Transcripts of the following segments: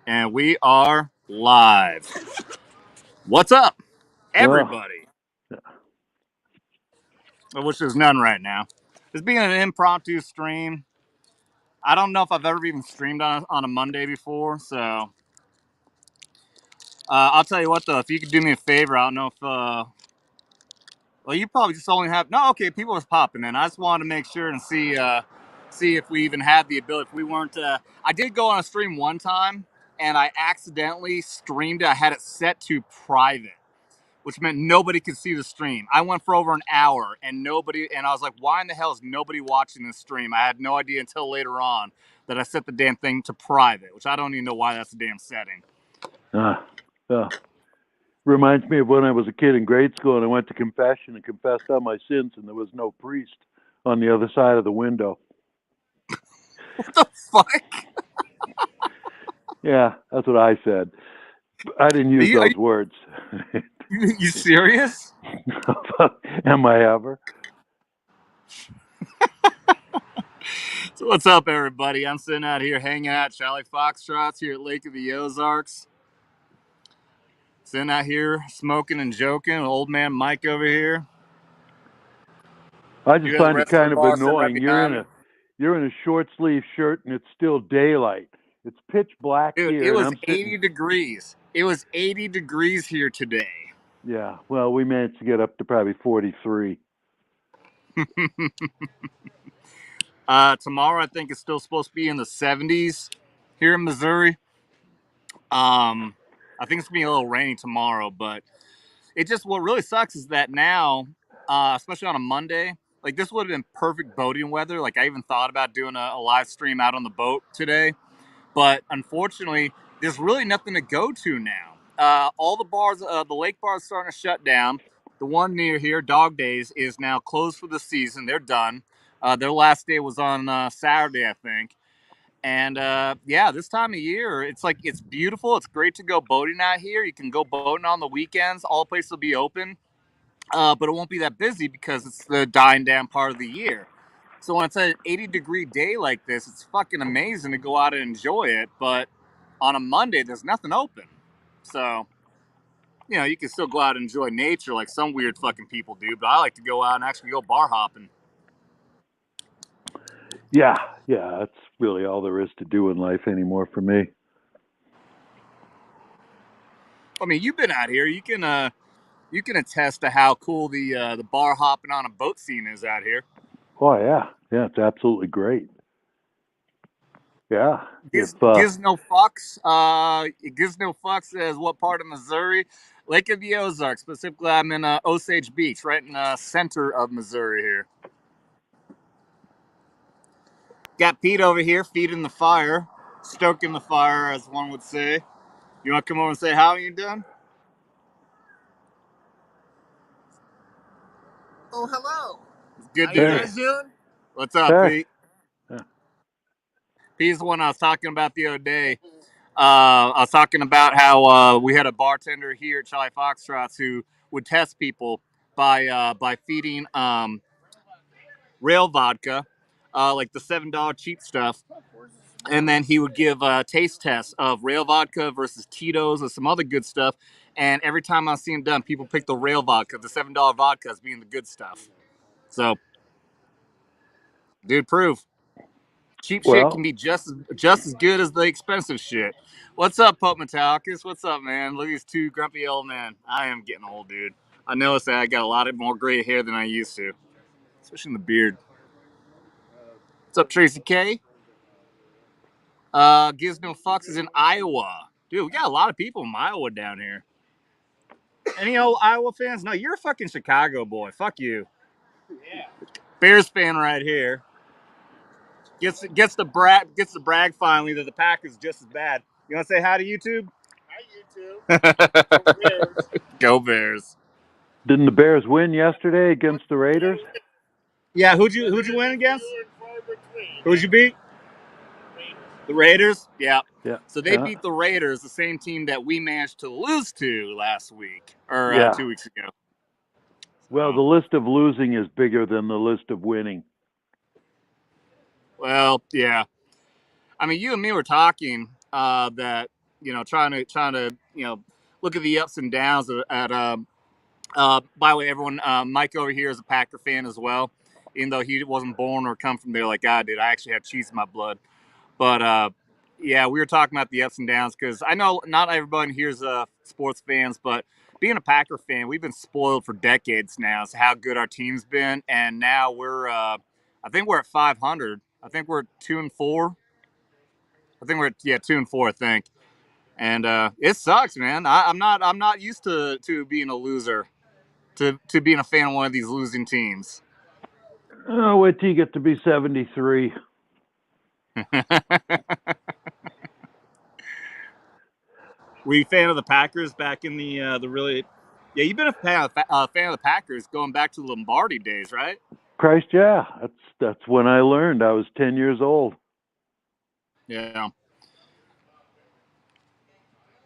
And we are live. What's up, Oh, everybody? Which there's none right now. This being an impromptu stream. I don't know if I've ever even streamed on a Monday before, so I'll tell you what though. If you could do me a favor, I don't know if well, you probably just only have no. Okay, people are popping in. I just wanted to make sure and see if we even had the ability. If we weren't, I did go on a stream one time, and I accidentally streamed it. I had it set to private, which meant nobody could see the stream. I went for over an hour, and I was like, why in the hell is nobody watching this stream? I had no idea until later on that I set the damn thing to private, which I don't even know why that's a damn setting. yeah. Reminds me of when I was a kid in grade school and I went to confession and confessed all my sins, and there was no priest on the other side of the window. What the fuck? Yeah, that's what I said. I didn't use those words. You serious? Am I ever? So what's up, everybody? I'm sitting out here hanging out Charlie Foxtrots here at Lake of the Ozarks. Sitting out here smoking and joking. Old man Mike over here. I just find it kind of annoying. Right you're in a short sleeve shirt and it's still daylight. It's pitch black Dude, here, it and was I'm 80 sitting. degrees. It was 80 degrees here today. Yeah, well, we managed to get up to probably 43. Tomorrow, I think it's still supposed to be in the 70s here in Missouri. I think it's gonna be a little rainy tomorrow, but what really sucks is that now, especially on a Monday, like this would have been perfect boating weather. Like I even thought about doing a live stream out on the boat today, but unfortunately, there's really nothing to go to now. All the bars, the lake bars, starting to shut down. The one near here, Dog Days, is now closed for the season. They're done. Their last day was on Saturday, I think. And yeah, this time of year, it's beautiful. It's great to go boating out here. You can go boating on the weekends. All places will be open, but it won't be that busy because it's the dying down part of the year. So when it's an 80-degree day like this, it's fucking amazing to go out and enjoy it. But on a Monday, there's nothing open. So, you can still go out and enjoy nature like some weird fucking people do. But I like to go out and actually go bar hopping. Yeah, that's really all there is to do in life anymore for me. I mean, you've been out here. You can attest to how cool the bar hopping on a boat scene is out here. Oh yeah, it's absolutely great. Yeah, if Gives no fucks. It gives no fucks as what part of Missouri. Lake of the Ozarks. Specifically, I'm in Osage Beach, right in the center of Missouri here. Got Pete over here feeding the fire, stoking the fire, as one would say. You want to come over and say how you done? Oh, hello. Good How dude. you guys doing? What's up, hey, Pete? yeah. Pete's the one I was talking about the other day. I was talking about how we had a bartender here at Charlie Foxtrots who would test people by feeding rail vodka, like the $7 cheap stuff, and then he would give taste tests of rail vodka versus Tito's and some other good stuff. And every time I see him done, people pick the rail vodka, the $7 vodka, as being the good stuff. So, dude, prove cheap shit can Well, be just as good as the expensive shit. What's up, Pope Metallicus? What's up, man? Look at these two grumpy old men. I am getting old, dude. I noticed that I got a lot of more gray hair than I used to, especially in the beard. What's up, Tracy K? Gives no fucks is in Iowa. Dude, we got a lot of people in Iowa down here. Any old Iowa fans? No, you're a fucking Chicago boy. Fuck you. Yeah. Bears fan right here. Gets the brag finally that the pack is just as bad. You want to say hi to YouTube? Hi, YouTube. Go Bears. Go Bears. didn't the Bears win yesterday against the Raiders? Yeah, who'd you win against? Who'd you beat? The Raiders? Yeah. Yeah, So they beat the Raiders, the same team that we managed to lose to last week or yeah. 2 weeks ago. Well, the list of losing is bigger than the list of winning. Well, yeah. I mean, you and me were talking that trying to look at the ups and downs at by the way, everyone, Mike over here is a Packer fan as well, even though he wasn't born or come from there like I did. I actually have cheese in my blood. But yeah, we were talking about the ups and downs because I know not everybody here is sports fans, but being a Packer fan, we've been spoiled for decades now. It's how good our team's been, and now I think we're at 500. I think we're 2-4. I think we're at, 2-4. I think, and it sucks, man. I'm not used to being a loser, to being a fan of one of these losing teams. Oh, wait till you get to be 73. Were you a fan of the Packers back in the really? Yeah, you've been a fan of the Packers going back to the Lombardi days, right? Christ, yeah, that's when I learned. I was 10 years old. Yeah.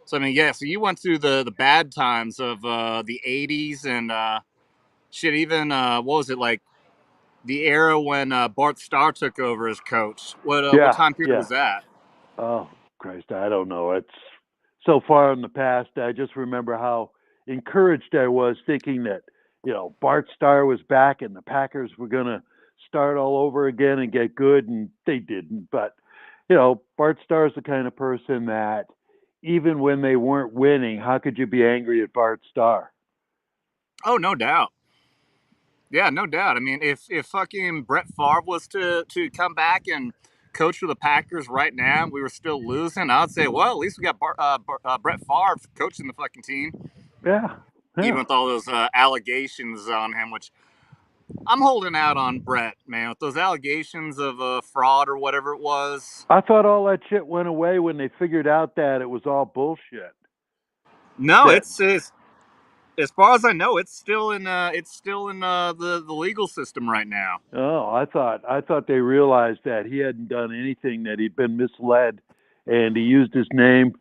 So I mean, yeah. So you went through the bad times of the '80s and shit. Even what was it like? The era when Bart Starr took over as coach. What Yeah, time period yeah. was that? Oh, Christ, I don't know. It's so far in the past. I just remember how encouraged I was thinking that, Bart Starr was back and the Packers were going to start all over again and get good, and they didn't. But, Bart Starr's the kind of person that even when they weren't winning, how could you be angry at Bart Starr? Oh, no doubt. Yeah, no doubt. I mean, if fucking Brett Favre was to come back and coach for the Packers right now, we were still losing. I'd say, well, at least we got Brett Favre coaching the fucking team, Yeah, even yeah. with all those allegations on him. Which I'm holding out on Brett, man, with those allegations of fraud or whatever it was. I thought all that shit went away when they figured out that it was all bullshit. No, That it's as far as I know, it's still in the legal system right now. Oh, I thought they realized that he hadn't done anything, that he'd been misled, and he used his name,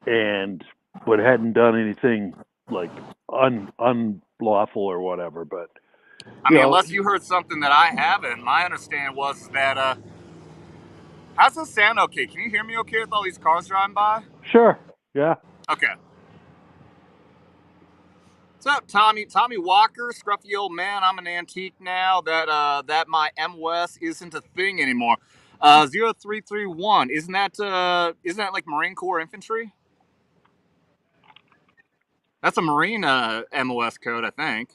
and but hadn't done anything like unlawful or whatever. But I you mean, know, unless you heard something that I haven't. My understanding was that how's this sound okay? Can you hear me okay with all these cars driving by? sure, yeah. Okay. What's up, Tommy? Tommy Walker, scruffy old man. I'm an antique now. That my M West isn't a thing anymore. 0331. Isn't that like Marine Corps infantry? That's a Marine MOS code, I think.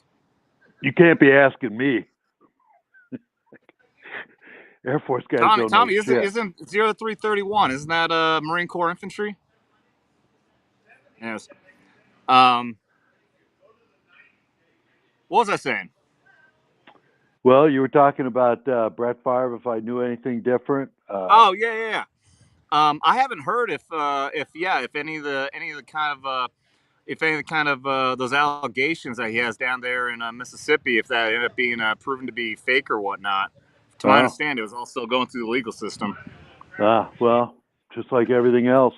You can't be asking me. Air Force guys Tommy, don't know Tommy, isn't shit. isn't 0331? Isn't that Marine Corps infantry? Yes. Um, what was I saying? Well, you were talking about Brett Favre. If I knew anything different, Oh yeah. I haven't heard if any of the kind of those allegations that he has down there in Mississippi, if that ended up being proven to be fake or whatnot. To my oh, understanding, it was all still going through the legal system. well, just like everything else,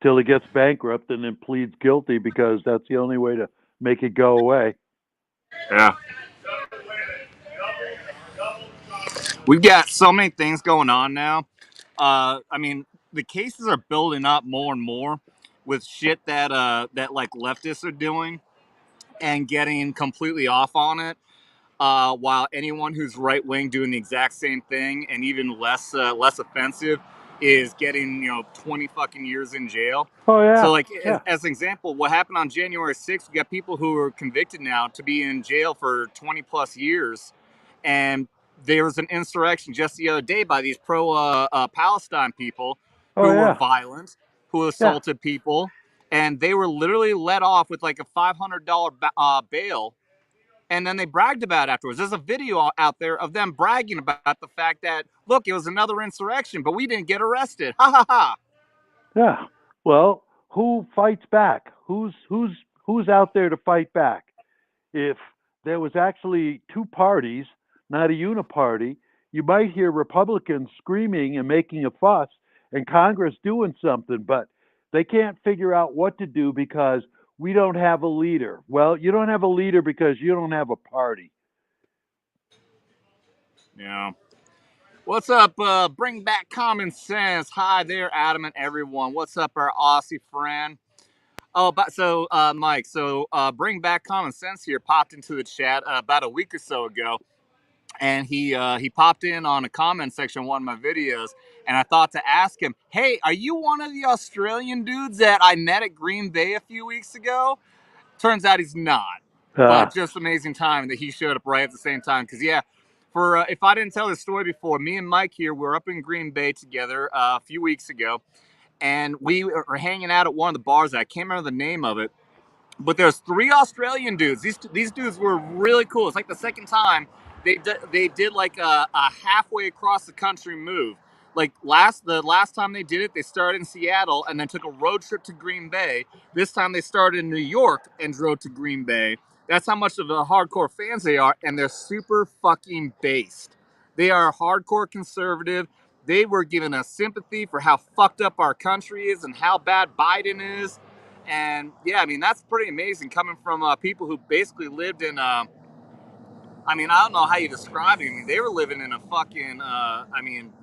till he gets bankrupt and then pleads guilty because that's the only way to make it go away. Yeah. We've got so many things going on now. I mean, the cases are building up more and more with shit that like leftists are doing and getting completely off on it. While anyone who's right wing doing the exact same thing and even less offensive is getting 20 fucking years in jail. Oh So yeah, like yeah, as an example, what happened on January 6th, we got people who are convicted now to be in jail for 20 plus years, and there was an insurrection just the other day by these pro Palestine people oh who were yeah, violent, who yeah, assaulted people, and they were literally let off with like a $500 bail, and then they bragged about it afterwards. There's a video out there of them bragging about the fact that, look, it was another insurrection, but we didn't get arrested. Ha ha ha. yeah. Well, who fights back? Who's out there to fight back? If there was actually two parties, not a uniparty, you might hear Republicans screaming and making a fuss and Congress doing something, but they can't figure out what to do because we don't have a leader. Well, you don't have a leader because you don't have a party. Yeah. What's up? Bring back common sense. Hi there, Adam and everyone. What's up, our Aussie friend? Oh, but so Mike, bring back common sense here popped into the chat about a week or so ago, and he popped in on a comment section of one of my videos, and I thought to ask him, hey, are you one of the Australian dudes that I met at Green Bay a few weeks ago? Turns out he's not, but Ah, just amazing time that he showed up right at the same time. Because yeah, for if I didn't tell this story before, me and Mike here were up in Green Bay together a few weeks ago, and we were hanging out at one of the bars. I can't remember the name of it, but there's three Australian dudes. These dudes were really cool. It's like the second time they did like a halfway across the country move. Like the last time they did it, they started in Seattle and then took a road trip to Green Bay. This time they started in New York and drove to Green Bay. That's how much of a hardcore fans they are, and they're super fucking based. They are hardcore conservative. They were giving us sympathy for how fucked up our country is and how bad Biden is. And yeah, I mean, that's pretty amazing coming from people who basically lived in, I mean, I don't know how you describe it. I mean, they were living in a fucking,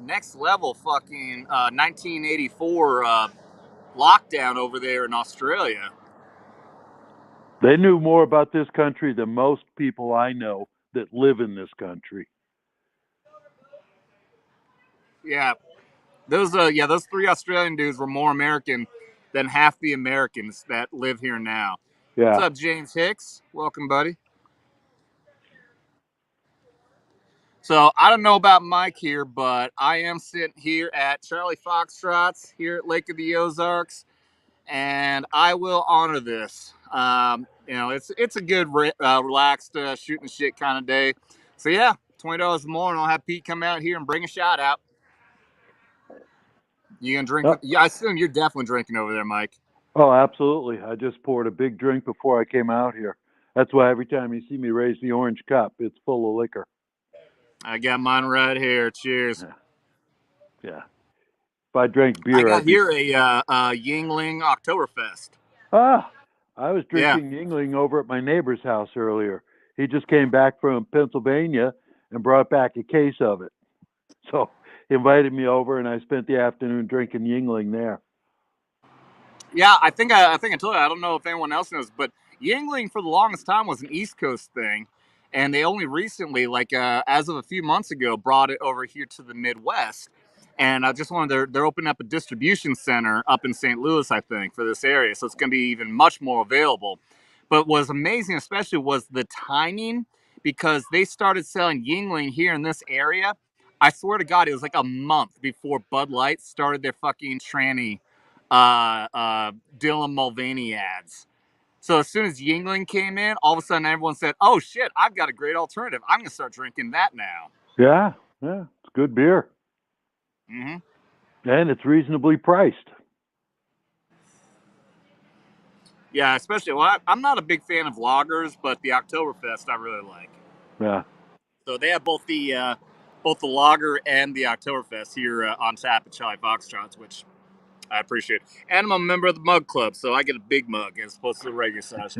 next level fucking 1984 lockdown over there in Australia. they knew more about this country than most people I know that live in this country. Yeah, those three Australian dudes were more American than half the Americans that live here now. What's Yeah. up, James Hicks? Welcome, buddy. So I don't know about Mike here, but I am sitting here at Charlie Foxtrots here at Lake of the Ozarks, and I will honor this. It's a good, relaxed, shooting shit kind of day. So yeah, $20 more, and I'll have Pete come out here and bring a shot out. You gonna drink? Oh, Yeah, I assume you're definitely drinking over there, Mike. oh, absolutely. I just poured a big drink before I came out here. That's why every time you see me raise the orange cup, it's full of liquor. I got mine right here. Cheers. Yeah. Yeah. If I drank I beer, got I'd be. here a Yingling Oktoberfest. Ah, I was Yeah. drinking Yingling over at my neighbor's house earlier. He just came back from Pennsylvania and brought back a case of it. So he invited me over, and I spent the afternoon drinking Yingling there. Yeah, I think I told you. I don't know if anyone else knows, but Yingling for the longest time was an East Coast thing, and they only recently, like as of a few months ago, brought it over here to the Midwest. And I just wanted they're opening up a distribution center up in St. Louis, I think, for this area, so it's going to be even much more available. But what was amazing, especially, was the timing because they started selling Yingling here in this area. I swear to God, it was like a month before Bud Light started their fucking tranny Dylan Mulvaney ads. So as soon as Yingling came in, all of a sudden everyone said, "Oh shit, I've got a great alternative. I'm gonna start drinking that now." Yeah, yeah, it's good beer, Mm-hmm. and it's reasonably priced. Yeah, especially I'm not a big fan of lagers, but the Oktoberfest I really like. Yeah. So they have both the lager and the Oktoberfest here on tap at Charlie Foxtrots, which I appreciate. And I'm a member of the Mug Club, so I get a big mug as opposed to the regular size.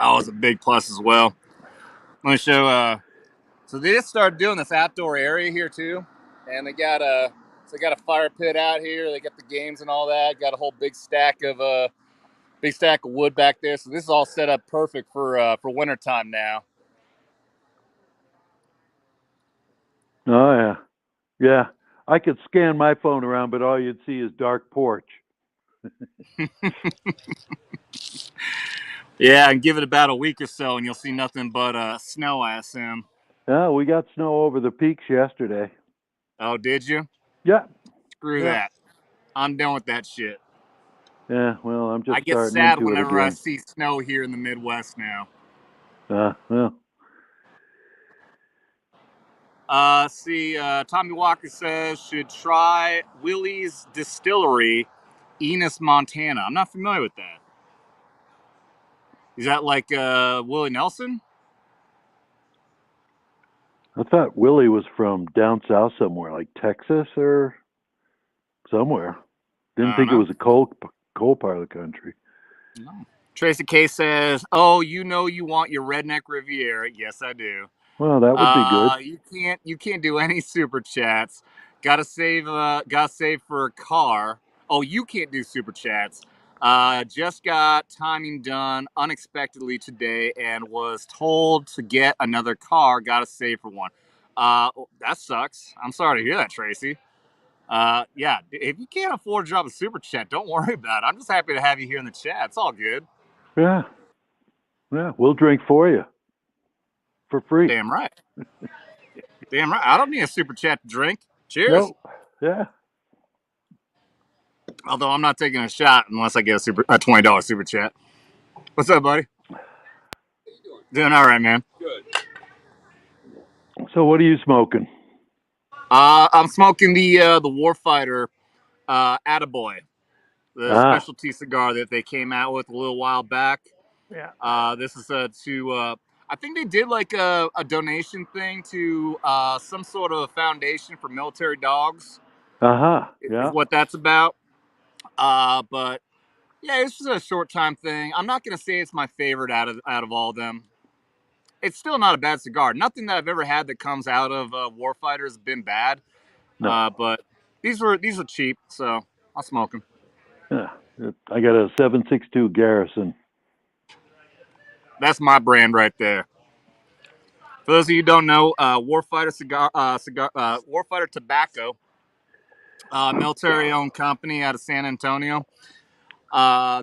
Oh, it's a big plus as well. Let me show. So they just started doing this outdoor area here too, and they got a fire pit out here. They got the games and all that. Got a whole big stack of wood back there. So this is all set up perfect for wintertime now. Oh yeah, yeah. I could scan my phone around, but all you'd see is dark porch. Yeah, and give it about a week or so, and you'll see nothing but snow, I assume. Yeah, we got snow over the peaks yesterday. Oh, did you? Yeah, Screw yeah, that. I'm done with that shit. yeah. Well, I'm I just get starting sad into it whenever I again. see snow here in the Midwest now. Well, Tommy Walker says should try Willie's Distillery, Enos, Montana. I'm not familiar with that. Is that like Willie Nelson? I thought Willie was from down south somewhere, like Texas or somewhere. Didn't I don't think it know. was a coal part of the country. No. Tracy K says, "Oh, you know you want your redneck Riviera." Yes, I do. Well, that would be good. You can't do any super chats. Gotta save for a car. Oh, you can't do super chats. Just got timing done unexpectedly today and was told to get another car. Gotta save for one. That sucks. I'm sorry to hear that, Tracy. Yeah, if you can't afford to drop a super chat, don't worry about it. I'm just happy to have you here in the chat. It's all good. Yeah, yeah. We'll drink for you for free. Damn right. Damn right. I don't need a super chat to drink. Cheers. No. Yeah. Although I'm not taking a shot unless I get a $20 super chat. What's up, buddy? Doing all right, man. So what are you smoking? I'm smoking the Warfighter Attaboy, the Ah. specialty cigar that they came out with a little while back. Yeah. This is to I think they did like a donation thing to some sort of foundation for military dogs. Uh-huh. Is Yeah. what that's about. But yeah, it's just a short time thing. I'm not gonna say it's my favorite out of all of them. It's still not a bad cigar. Nothing that I've ever had that comes out of Warfighter has been bad. No. But these are cheap, so I'll smoke them. Yeah. I got a 762 Garrison. That's my brand right there. For those of you who don't know, Warfighter Tobacco, military-owned company out of San Antonio.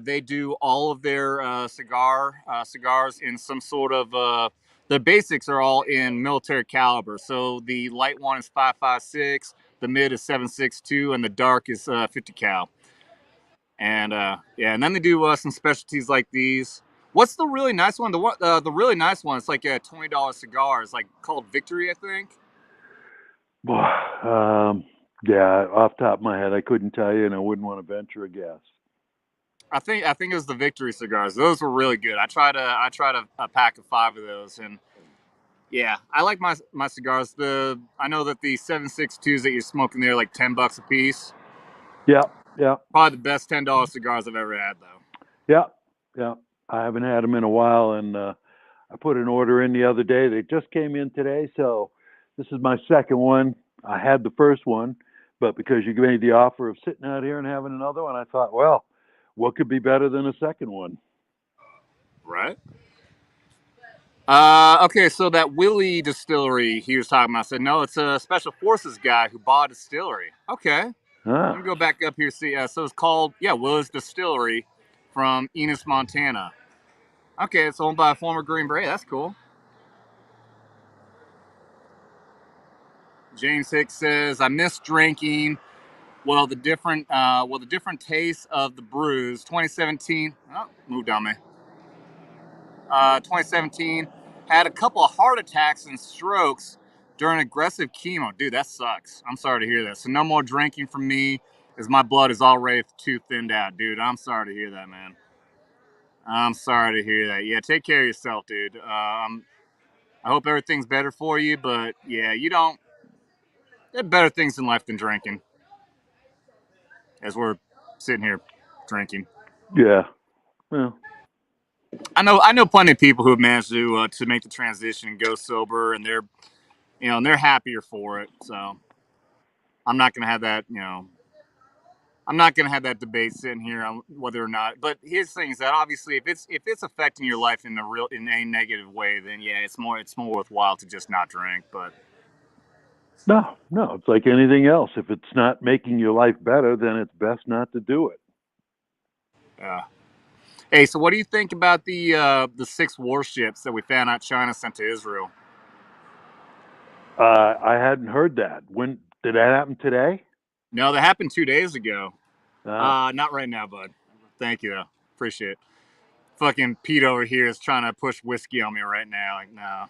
They do all of their cigars in some sort of. The basics are all in military caliber. So the light one is 5.56, the mid is 7.62, and the dark is 50 cal. And yeah, and then they do some specialties like these. What's the really nice one? The really nice one. It's like a $20 cigar. It's like called Victory, I think. Yeah, off top of my head, I couldn't tell you, and I wouldn't want to venture a guess. I think it was the Victory cigars. Those were really good. I tried a pack of 5 of those, and yeah, I like my cigars. I know that the 7.62s that you're smoking there are like $10 a piece. Yeah, yeah, Probably the best $10 cigars I've ever had, though. yeah, yeah. I haven't had them in a while, and I put an order in the other day. They just came in today, so this is my second one. I had the first one, but because you made the offer of sitting out here and having another one, I thought, well, what could be better than a second one? Right. Okay, so that Willie distillery he was talking about, I said, no, it's a special forces guy who bought a distillery. Okay. Let me Ah, go back up here, see. So it's called, yeah, Willie's Distillery from Enos, Montana. Okay, it's owned by a former Green Beret. That's cool. James Hicks says, I miss drinking. The different tastes of the brews. 2017, oh, moved on me. 2017 had a couple of heart attacks and strokes during aggressive chemo. Dude, that sucks. I'm sorry to hear that. So no more drinking from me, as my blood is already too thinned out, dude. I'm sorry to hear that, man. I'm sorry to hear that. Yeah, take care of yourself, dude. I hope everything's better for you, but yeah, you don't. There are better things in life than drinking. As we're sitting here drinking. yeah. Well, I know plenty of people who have managed to make the transition and go sober, and they're happier for it. So I'm not gonna have that. I'm not gonna have that debate sitting here on whether or not. But here's the thing: is that obviously, if it's affecting your life in a negative way, then yeah, it's more worthwhile to just not drink. But no, no. It's like anything else. If it's not making your life better, then it's best not to do it. uh, hey, so what do you think about the 6 warships that we found out China sent to Israel? I hadn't heard that. When did that happen today? No, that happened 2 days ago. Ah, Not right now, bud. Thank you, though. Appreciate it. Fucking Pete over here is trying to push whiskey on me right now. Like, no.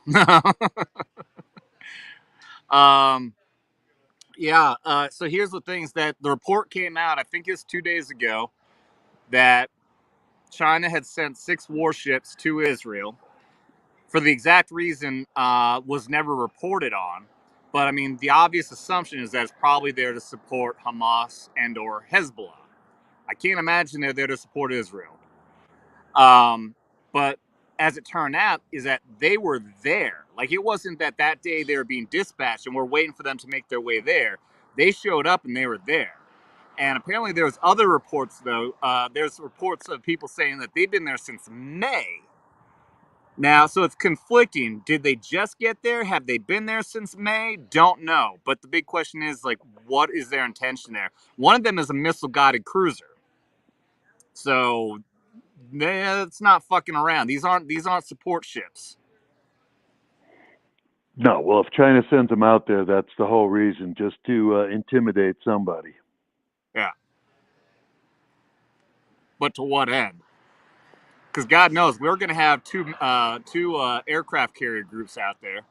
Yeah. So here's the things that the report came out. I think it's 2 days ago that China had sent 6 warships to Israel for the exact reason was never reported on. But I mean, the obvious assumption is that it's probably there to support Hamas and/or Hezbollah. I can't imagine they're there to support Israel. But as it turned out, is that they were there. Like, it wasn't that day they were being dispatched and we're waiting for them to make their way there. They showed up and they were there. And apparently there was other reports, though. There's reports of people saying that they've been there since May. Now, so it's conflicting. Did they just get there? Have they been there since May? Don't know. But the big question is, like, what is their intention there? One of them is a missile-guided cruiser. So it's not fucking around. These aren't support ships. No, well, if China sends them out there, that's the whole reason, just to intimidate somebody. Yeah. But to what end? Because God knows we're going to have two aircraft carrier groups out there,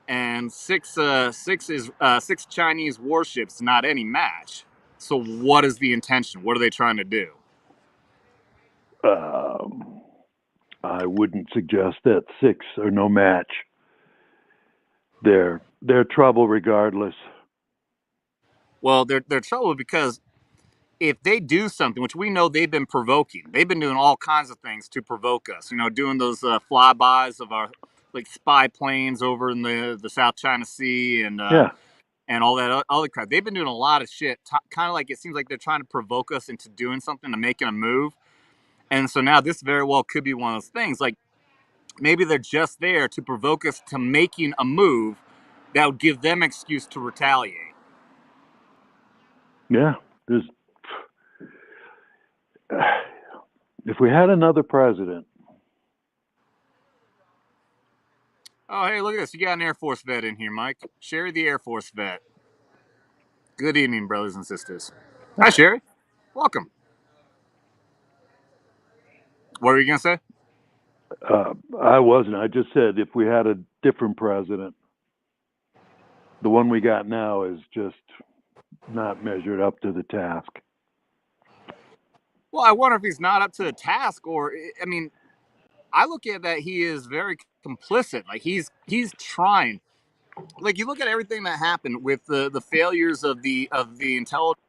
and six Chinese warships. Not any match. So what is the intention? What are they trying to do? I wouldn't suggest that 6 are no match. They're trouble regardless. Well, they're trouble because if they do something, which we know they've been provoking, they've been doing all kinds of things to provoke us. You know, doing those flybys of our like spy planes over in the South China Sea and Yeah. And all that other crap. They've been doing a lot of shit. Kind of like it seems like they're trying to provoke us into doing something, to making a move. And so now this very well could be one of those things. Like maybe they're just there to provoke us to making a move that would give them excuse to retaliate. Yeah. If we had another president. Oh, hey, look at this. You got an Air Force vet in here, Mike. Sherry the Air Force vet. Good evening, brothers and sisters. Hi, Sherry. Welcome. What were you going to say? I wasn't. I just said if we had a different president. The one we got now is just not measured up to the task. Well, I wonder if he's not up to the task, or, I mean, I look at that he is very complicit. Like he's trying. Like you look at everything that happened with the failures of the intelligence,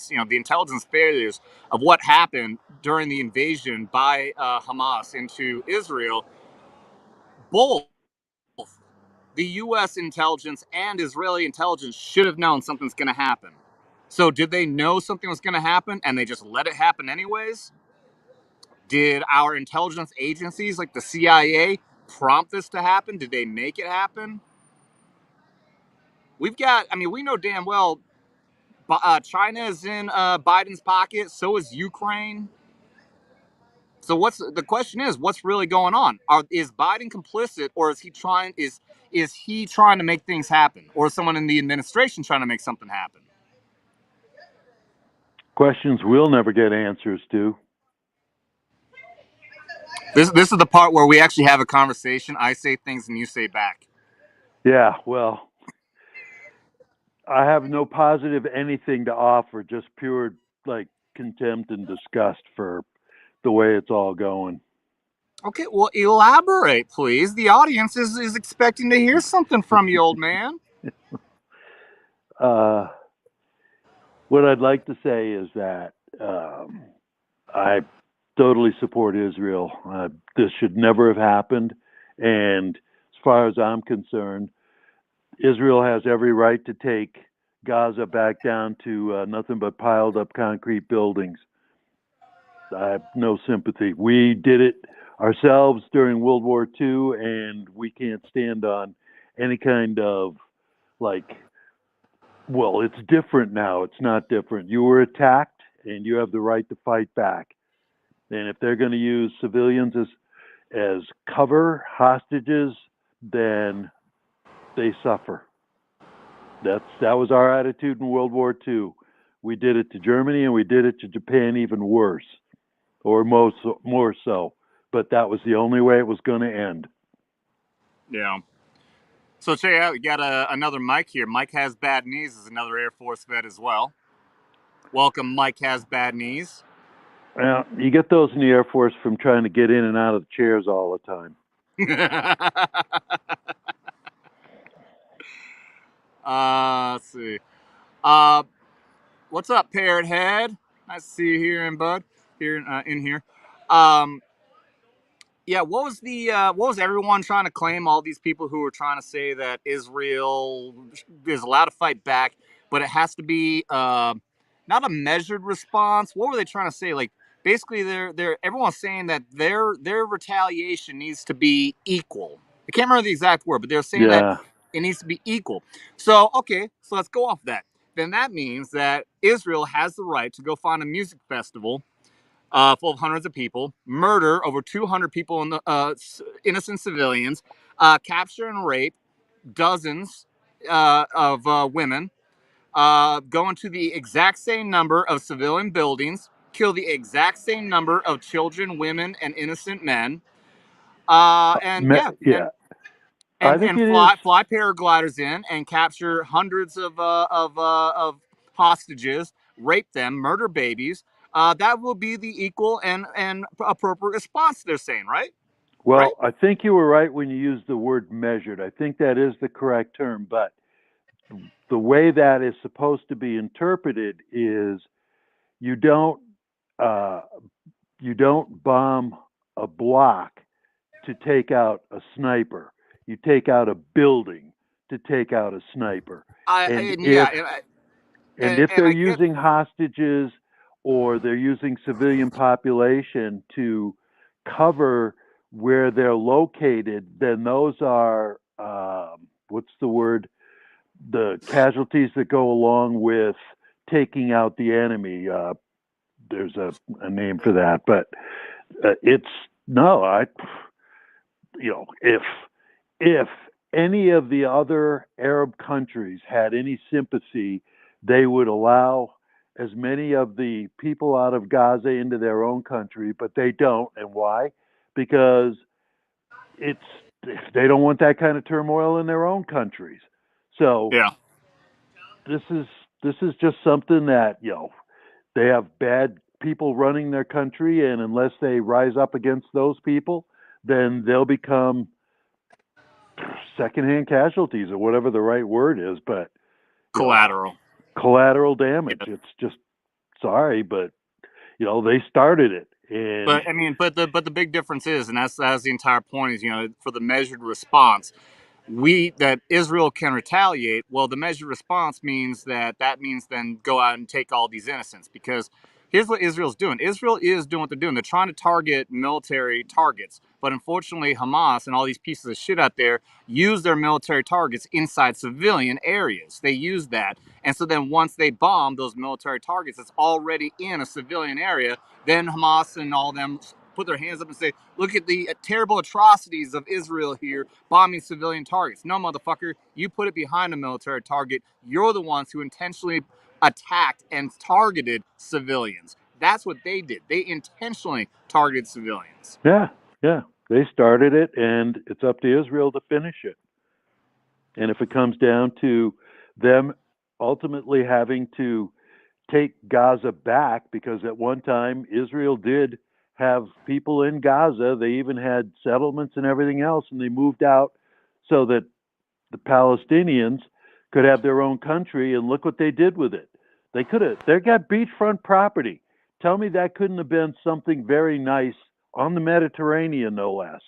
the intelligence failures of what happened during the invasion by Hamas into Israel. Both the U.S. intelligence and Israeli intelligence should have known something's going to happen. So did they know something was going to happen and they just let it happen anyways? Did our intelligence agencies like the CIA prompt this to happen? Did they make it happen? We know damn well China is in Biden's pocket. So is Ukraine. So the question is, what's really going on? Is Biden complicit, or is he trying to make things happen, or is someone in the administration trying to make something happen? Questions we'll never get answers to. This is the part where we actually have a conversation. I say things and you say back. Yeah, well, I have no positive anything to offer, just pure like contempt and disgust for the way it's all going. Okay, well, elaborate, please. The audience is expecting to hear something from you, old man. What I'd like to say is that I totally support Israel. This should never have happened. And as far as I'm concerned, Israel has every right to take Gaza back down to nothing but piled up concrete buildings. I have no sympathy. We did it ourselves during World War II, and we can't stand on any kind of like, well, it's different now. It's not different. You were attacked, and you have the right to fight back. And if they're going to use civilians as cover hostages, then they suffer. That was our attitude in World War II. We did it to Germany, and we did it to Japan even worse, or more so. But that was the only way it was going to end. Yeah. So check it out. We got another Mike here. Mike Has Bad Knees is another Air Force vet as well. Welcome, Mike Has Bad Knees. Well, you get those in the Air Force from trying to get in and out of the chairs all the time. Let's see. What's up, Parrot Head? Nice to see you here, bud. Here in here. Yeah, what was everyone trying to claim? All these people who were trying to say that Israel is allowed to fight back, but it has to be not a measured response. What were they trying to say? Like basically, they're everyone's saying that their retaliation needs to be equal. I can't remember the exact word, but they're saying that Yeah. it needs to be equal. So okay, so let's go off that. Then that means that Israel has the right to go find a music festival full of hundreds of people, murder over 200 people, in the, innocent civilians, capture and rape dozens of women, go into the exact same number of civilian buildings, kill the exact same number of children, women, and innocent men, and yeah, Yeah. I think and it is. fly paragliders in and capture hundreds of hostages, rape them, murder babies. That will be the equal and appropriate response. They're saying, right? Right? Well, I think you were right when you used the word measured. I think that is the correct term, but the way that is supposed to be interpreted is you don't uh, you don't bomb a block to take out a sniper. You take out a building to take out a sniper. I And and yeah, if and they're I get using hostages or they're using civilian population to cover where they're located, then those are what's the word? The casualties that go along with taking out the enemy. There's a name for that, but it's no. If any of the other Arab countries had any sympathy, they would allow as many of the people out of Gaza into their own country, but they don't. And why? Because it's they don't want that kind of turmoil in their own countries. So yeah. this is this is just something that they have bad people running their country, and unless they rise up against those people, then they'll become secondhand casualties or whatever the right word is. But you know, Collateral. collateral damage. Yeah. It's just sorry, but they started it, and But I mean, but the big difference is, and that's the entire point is, for the measured response, we that Israel can retaliate. Well, the measured response means that means then go out and take all these innocents, because here's what Israel's doing. Israel is doing what they're doing. They're trying to target military targets, but unfortunately, Hamas and all these pieces of shit out there use their military targets inside civilian areas. They use that, and so then once they bomb those military targets that's already in a civilian area, then Hamas and all them put their hands up and say, look at the terrible atrocities of Israel here bombing civilian targets. No, motherfucker, you put it behind a military target. You're the ones who intentionally attacked and targeted civilians. That's what they did. They intentionally targeted civilians. yeah, yeah, they started it, and it's up to Israel to finish it. And if it comes down to them ultimately having to take Gaza back, because at one time Israel did have people in Gaza. They even had settlements and everything else, and they moved out so that the Palestinians could have their own country. And look what they did with it. They got beachfront property. Tell me that couldn't have been something very nice on the Mediterranean, no less.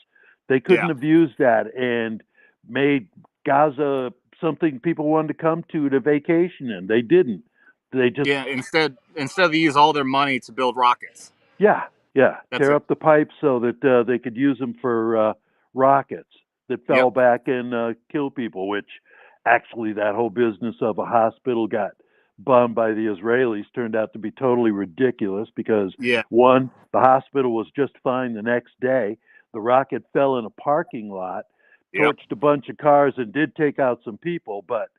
They couldn't Yeah. have used that and made Gaza something people wanted to come to vacation in. They didn't. They just Yeah. Instead they use all their money to build rockets. Yeah, yeah. That's Tear it. up the pipes so that they could use them for rockets that Yep. fell back and kill people. Which actually, that whole business of a hospital got bombed by the Israelis turned out to be totally ridiculous because Yeah. one, the hospital was just fine the next day. The rocket fell in a parking lot, Yep. torched a bunch of cars, and did take out some people, but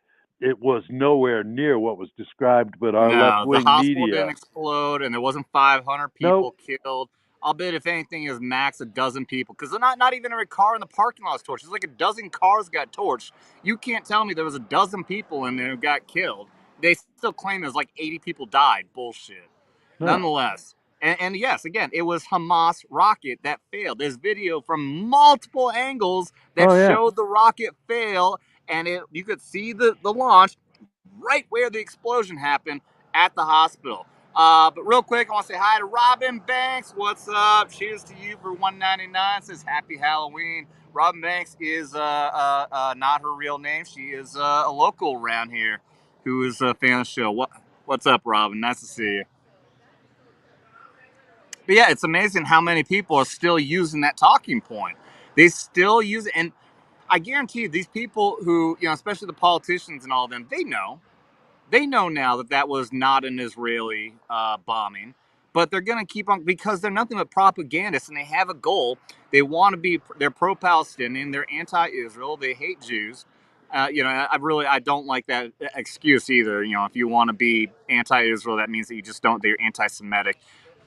it was nowhere near what was described by our left No, the wing hospital didn't media. explode, and there wasn't 500 Nope. people killed. I'll bet if anything, it was max a dozen people, because they're not even every car in the parking lot was torched. It's like a dozen cars got torched. You can't tell me there was a dozen people in there who got killed. They still claim there's like 80 people died. Bullshit. No. Nonetheless, and yes, again, it was Hamas rocket that failed. There's video from multiple angles that Oh yeah. showed the rocket fail, and you could see the launch right where the explosion happened at the hospital. But real quick, I want to say hi to Robin Banks. What's up? Cheers to you for $1.99. Says Happy Halloween. Robin Banks is not her real name. She is a local around here who is a fan of the show. What's up, Robin? Nice to see you. But yeah, it's amazing how many people are still using that talking point. They still use it, and I guarantee you, these people who, especially the politicians and all of them, they know now that that was not an Israeli bombing, but they're going to keep on because they're nothing but propagandists and they have a goal. They want to be, they're pro-Palestinian, they're anti-Israel, they hate Jews. I don't like that excuse either. If you want to be anti-Israel, that means that you just don't, that you're anti-Semitic.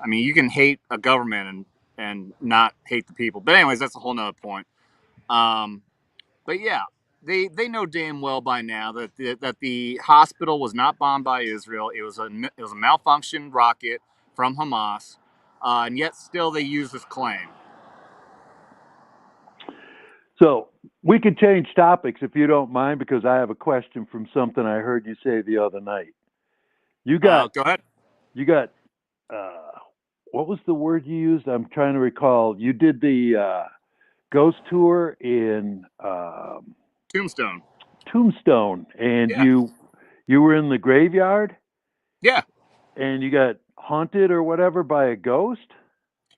I mean, you can hate a government and not hate the people. But anyways, that's a whole nother point. Um, but yeah, they know damn well by now that the hospital was not bombed by Israel. It was a malfunctioned rocket from Hamas, and yet still they use this claim. So we could change topics if you don't mind, because I have a question from something I heard you say the other night. You got Go ahead. you got what was the word you used? I'm trying to recall. You did the ghost tour in Tombstone. Tombstone, and Yeah, you were in the graveyard, yeah. and you got haunted or whatever by a ghost.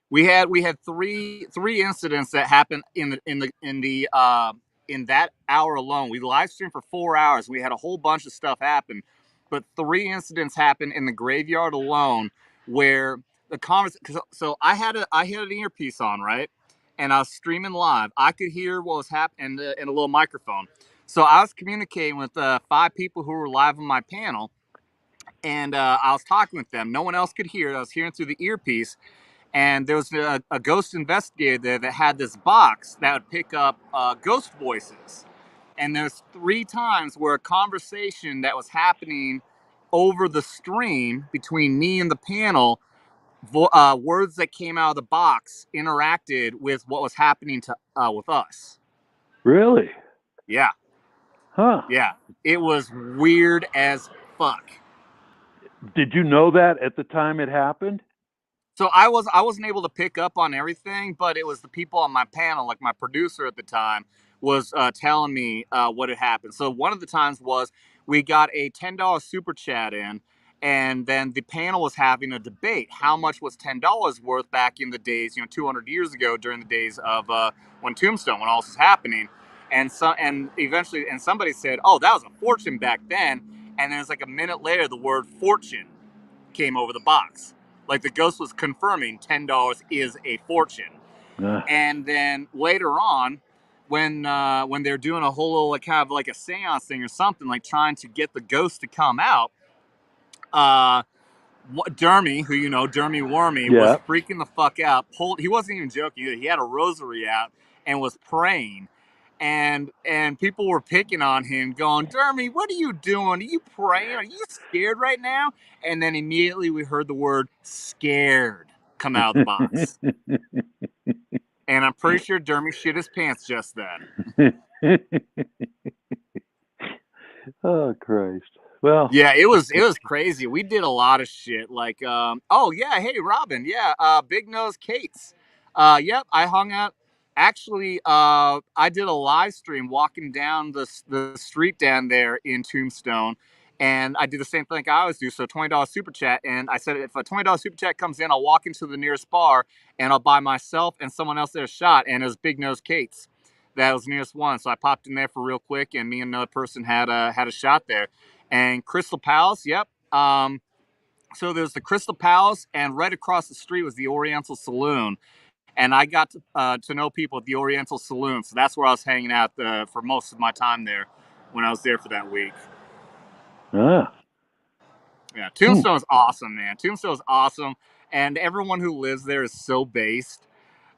We had three incidents that happened in that hour alone. We live streamed for 4 hours. We had a whole bunch of stuff happen, but three incidents happened in the graveyard alone where the conversation. So I had an earpiece on, right, and I was streaming live. I could hear what was happening in a little microphone. So I was communicating with 5 people who were live on my panel, and I was talking with them. No one else could hear it. I was hearing through the earpiece, and there was a ghost investigator there that had this box that would pick up ghost voices. And there's 3 times where a conversation that was happening over the stream between me and the panel, words that came out of the box interacted with what was happening to with us. Really? Yeah, Huh. yeah, it was weird as fuck. Did you know that at the time it happened? So I wasn't able to pick up on everything, but it was the people on my panel, like my producer at the time, was telling me what had happened. So one of the times was we got a $10 super chat in, and then the panel was having a debate. How much was $10 worth back in the days, 200 years ago, during the days of when Tombstone, when all this was happening, and eventually, and somebody said, "Oh, that was a fortune back then," and then it's like a minute later, the word fortune came over the box. Like the ghost was confirming $10 is a fortune. Uh, And then later on, when they're doing a whole little, like, kind of like a seance thing or something, like trying to get the ghost to come out, uh, Dermy, who Dermy Wormy, was yeah. freaking the fuck out. He wasn't even joking either. He had a rosary out and was praying, and people were picking on him, going, "Dermy, what are you doing? Are you praying? Are you scared right now?" And then immediately we heard the word "scared" come out of the box, and I'm pretty sure Dermy shit his pants just then. Oh Christ. Well, Yeah, it was crazy. We did a lot of shit. Like, oh yeah, hey Robin, yeah, Big Nose Kate's. Yep, I hung out. Actually, I did a live stream walking down the street down there in Tombstone, and I did the same thing like I always do. So $20 super chat, and I said if a $20 super chat comes in, I'll walk into the nearest bar and I'll buy myself and someone else there a shot. And it was Big Nose Kate's. That was the nearest one, so I popped in there for real quick, and me and another person had a shot there. And Crystal Palace, yep. So there's the Crystal Palace, and right across the street was the Oriental Saloon. And I got to know people at the Oriental Saloon, so that's where I was hanging out for most of my time there when I was there for that week. ah, Yeah, hmm. Tombstone is awesome, man. Tombstone is awesome, and everyone who lives there is so based.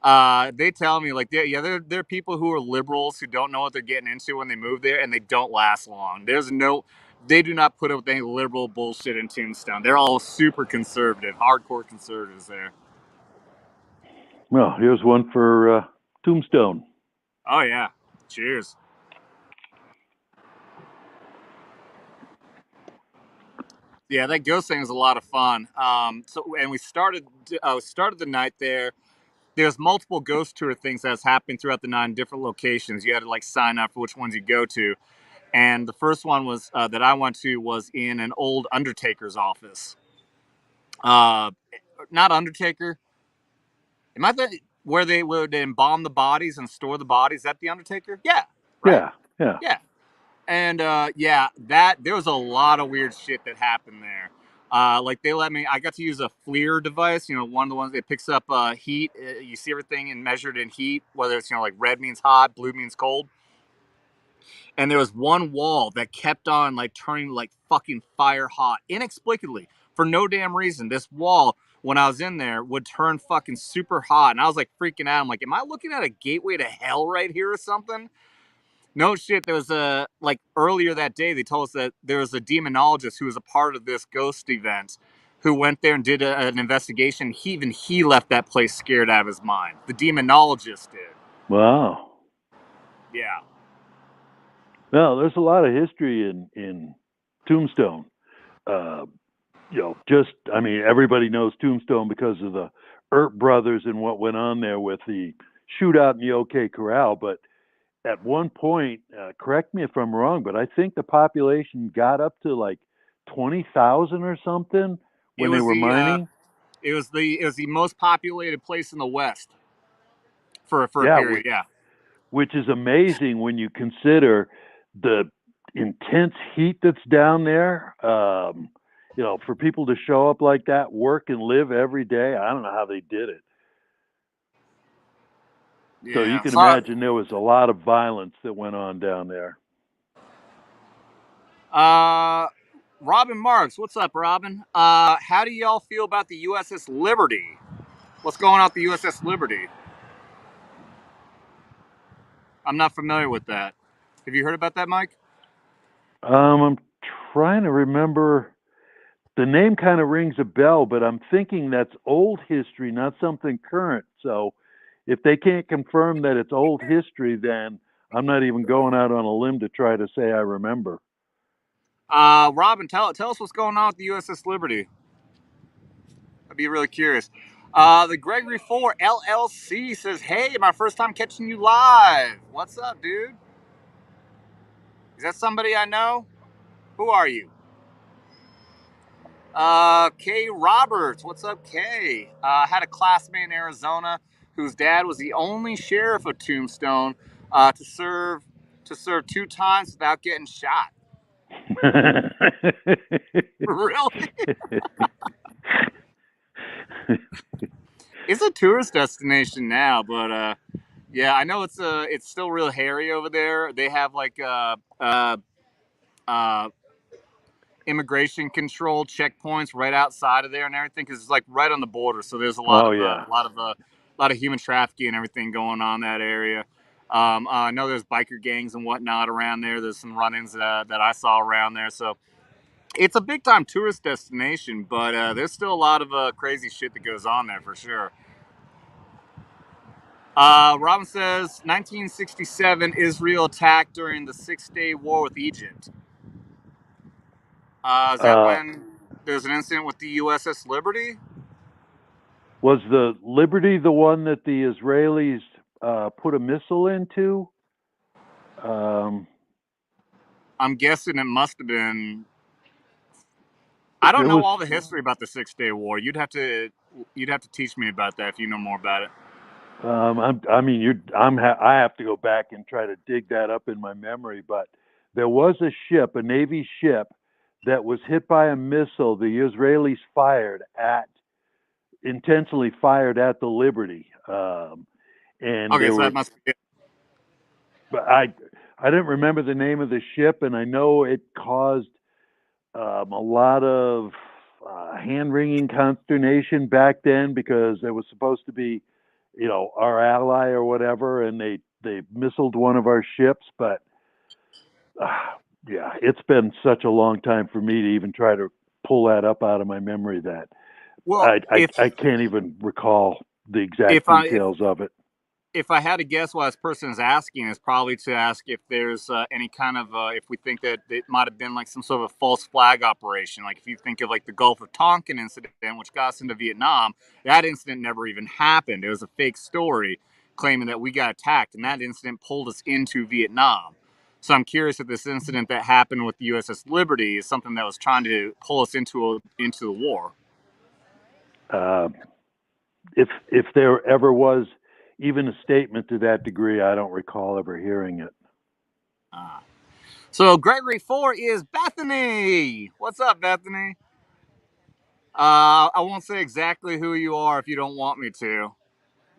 They tell me like, they're people who are liberals who don't know what they're getting into when they move there, and they don't last long. They do not put up with any liberal bullshit in Tombstone. They're all super conservative, hardcore conservatives there. Well, here's one for Tombstone. Oh yeah, cheers. Yeah, that ghost thing was a lot of fun. And we started the night there. There's multiple ghost tour things that's happening throughout the 9 different locations. You had to like sign up for which ones you go to. And the first one was that I went to was in an old Undertaker's office. Uh, Not Undertaker. Am I the where they would embalm the bodies and store the bodies? Is that the Undertaker? Yeah, right. Yeah, yeah. Yeah. And yeah, that there was a lot of weird shit that happened there. Like they let me, I got to use a FLIR device. One of the ones that picks up heat. You see everything and measured in heat, whether it's like red means hot, blue means cold. And there was one wall that kept on like turning like fucking fire hot, inexplicably for no damn reason. This wall, when I was in there, would turn fucking super hot, and I was like freaking out. I'm like, am I looking at a gateway to hell right here or something? No shit. There was a like earlier that day they told us that there was a demonologist who was a part of this ghost event who went there and did an investigation. He left that place scared out of his mind. The demonologist did. Wow. Yeah. No, there's a lot of history in Tombstone. Uh, I mean, everybody knows Tombstone because of the Earp brothers and what went on there with the shootout in the OK Corral. But at one point, correct me if I'm wrong, but I think the population got up to like 20,000 or something It when they was were the mining. it was the most populated place in the West for a Yeah, period. Yeah. which is amazing when you consider the intense heat that's down there. For people to show up like that, work and live every day, I don't know how they did it. So you Yeah. can So, imagine there was a lot of violence that went on down there. Robin Marks, what's up, Robin? How do y'all feel about the USS Liberty? What's going on with the USS Liberty? I'm not familiar with that. Have you heard about that, Mike? I'm trying to remember. The name kind of rings a bell, but I'm thinking that's old history, not something current. So if they can't confirm that it's old history, then I'm not even going out on a limb to try to say I remember. Robin, tell us what's going on with the USS Liberty. I'd be really curious. The Gregory 4 LLC says, "Hey, my first time catching you live. What's up, dude? Is that somebody I know? Who are you?" Kay Roberts, what's up, Kay? I had a classmate in Arizona whose dad was the only sheriff of Tombstone to serve 2 times without getting shot. Really? It's a tourist destination now, but yeah, I know it's still real hairy over there. They have like uh, immigration control checkpoints right outside of there and everything because it's like right on the border. So there's a lot Oh of yeah. human trafficking and everything going on in that area. I know there's biker gangs and whatnot around there. There's some run-ins that I saw around there. So it's a big time tourist destination, but there's still a lot of crazy shit that goes on there for sure. Robin says 1967 Israel attacked during the 6 Day War with Egypt. Is that Uh, when there's an incident with the USS Liberty? was the Liberty the one that the Israelis put a missile into? Um, I'm guessing it must have been. I don't there know was. all the history about the 6 Day War. You'd have to teach me about that if you know more about it. I mean, I have to go back and try to dig that up in my memory, but there was a ship, a Navy ship, that was hit by a missile the Israelis intentionally fired at the Liberty. And Okay, they so that were, must be it. but I didn't remember the name of the ship, and I know it caused a lot of hand wringing consternation back then because it was supposed to be, our ally or whatever, and they missiled one of our ships. But uh, yeah, it's been such a long time for me to even try to pull that up out of my memory that Well, I can't even recall the exact if I details of it. if I had to guess what this person is asking, is probably to ask if there's any kind of if we think that it might have been like some sort of a false flag operation. Like if you think of like the Gulf of Tonkin incident, which got us into Vietnam, that incident never even happened. It was a fake story claiming that we got attacked, and that incident pulled us into Vietnam. So I'm curious if this incident that happened with the USS Liberty is something that was trying to pull us into the war. If there ever was even a statement to that degree, I don't recall ever hearing it. So Gregory 4 is Bethany. What's up, Bethany? I won't say exactly who you are if you don't want me to.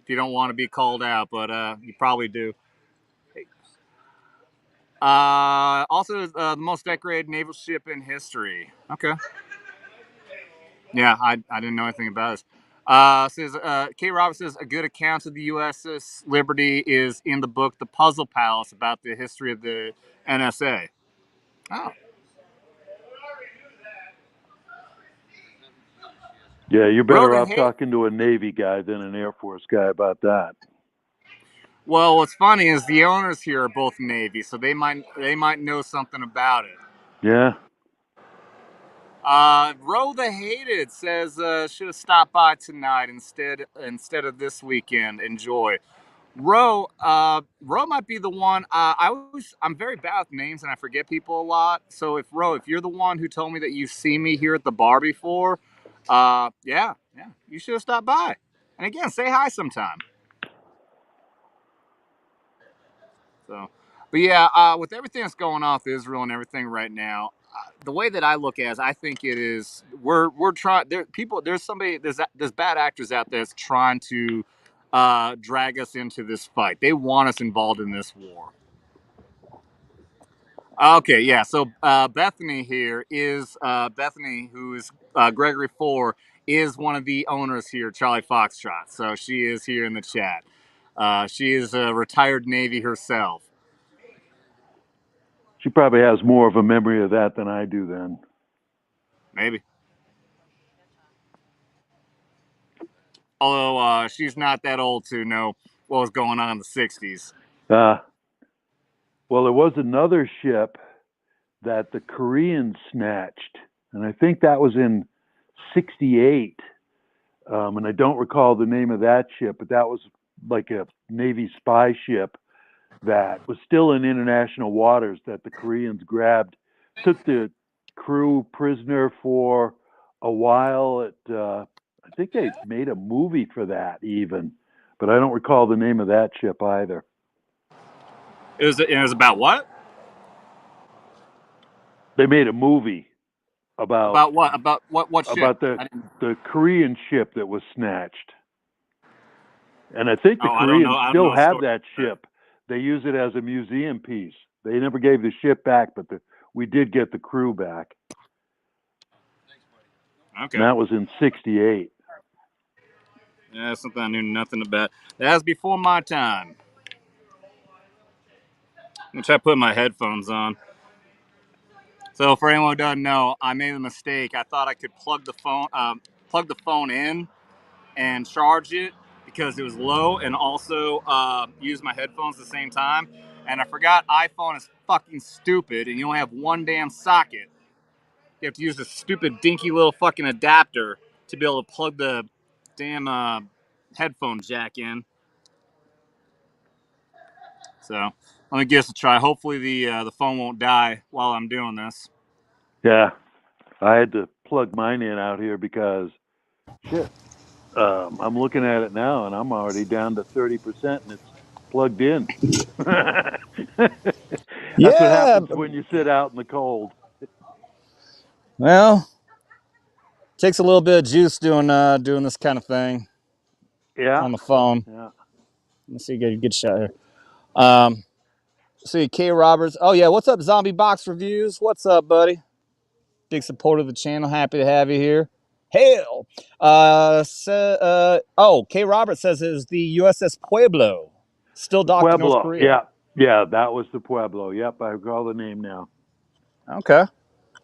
If you don't want to be called out, but you probably do. Also, the most decorated naval ship in history. Okay. Yeah, I didn't know anything about this. Says Kate Roberts says a good account of the USS Liberty is in the book The Puzzle Palace about the history of the NSA. Oh. Yeah, you're better Rhoda off Hay- talking to a Navy guy than an Air Force guy about that. Well, what's funny is the owners here are both Navy, so they might know something about it. Yeah. Ro the Hated says should have stopped by tonight instead of this weekend. Enjoy. Ro might be the one. I'm very bad with names and I forget people a lot. So if you're the one who told me that you've seen me here at the bar before, yeah, you should have stopped by. And again, say hi sometime. So, but yeah, with everything that's going on with Israel and everything right now, the way that I look at it is, I think it is we're trying. There's bad actors out there that's trying to drag us into this fight. They want us involved in this war. Okay, yeah. So Bethany here is Bethany, who is Gregory Four, is one of the owners here, Charlie Foxtrot. So she is here in the chat. She is a retired Navy herself. She probably has more of a memory of that than I do then. Maybe. Although she's not that old to know what was going on in the 60s. Well, there was another ship that the Koreans snatched, and I think that was in 68. And I don't recall the name of that ship, but that was like a Navy spy ship that was still in international waters that the Koreans grabbed, took the crew prisoner for a while. I think they made a movie for that even, but I don't recall the name of that ship either. It was about what? They made a movie about About what? About what ship? about the Korean ship that was snatched. And I think the Oh, I don't know. Koreans I don't still know the have story. that ship. They use it as a museum piece. They never gave the ship back, but we did get the crew back. Okay. And that was in 68. Yeah, that's something I knew nothing about. That was before my time. I'm gonna try putting my headphones on. So for anyone who doesn't know, I made a mistake. I thought I could plug the phone in and charge it because it was low, and also use my headphones at the same time. And I forgot iPhone is fucking stupid, and you only have one damn socket. You have to use this stupid dinky little fucking adapter to be able to plug the damn headphone jack in. So let me give this a try. Hopefully the phone won't die while I'm doing this. Yeah, I had to plug mine in out here because shit. I'm looking at it now, and I'm already down to 30%, and it's plugged in. That's what Yeah. happens when you sit out in the cold. Well, takes a little bit of juice doing this kind of thing Yeah, on the phone. yeah. Let's see, get a good shot here. See K Roberts. Oh yeah, what's up, Zombie Box Reviews? What's up, buddy? Big supporter of the channel. Happy to have you here. Hell. K Roberts says it is the USS Pueblo, still docked in North Pueblo. Korea. Yeah, yeah. That was the Pueblo. Yep, I recall the name now. Okay.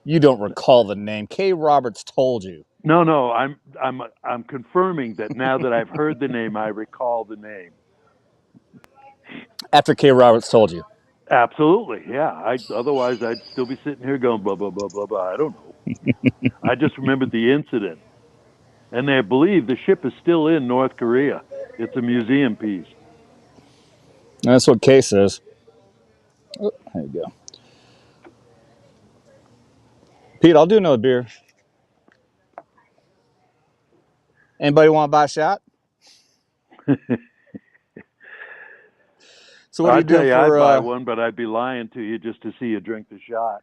You don't recall the name. K Roberts told you. No. I'm confirming that now that I've heard the name, I recall the name. After K. Roberts told you. Absolutely, yeah. Otherwise I'd still be sitting here going blah blah blah blah blah. I don't know. I just remembered the incident, and they believe the ship is still in North Korea. It's a museum piece. That's what K says. Oh, there you go. Pete, I'll do another beer. Anybody want to buy a shot? So what are you I'd tell doing you I'd buy for one, but I'd be lying to you just to see you drink the shot.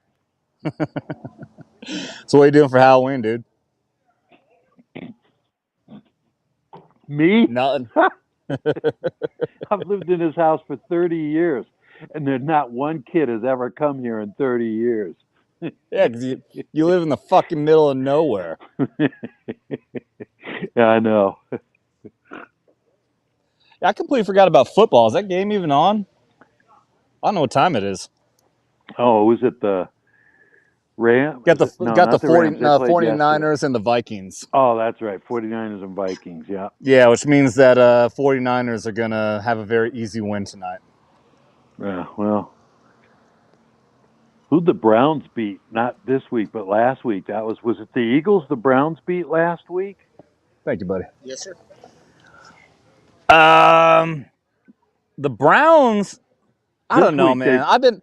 so what are you doing for Halloween, dude? Me? Nothing. I've lived in this house for 30 years, and there's not one kid has ever come here in 30 years. Yeah, because you live in the fucking middle of nowhere. Yeah, I know. I completely forgot about football. Is that game even on? I don't know what time it is. Oh, was it the Rams? Got the No, got the not the 40, Rams. They played yesterday. 49ers and the Vikings. Oh, that's right. 49ers and Vikings. Yeah. Yeah, which means that 49ers are going to have a very easy win tonight. Yeah. Well, who'd the Browns beat? Not this week, but last week. Was it the Eagles the Browns beat last week? Thank you, buddy. Yes, sir. The Browns, I This don't know, week man.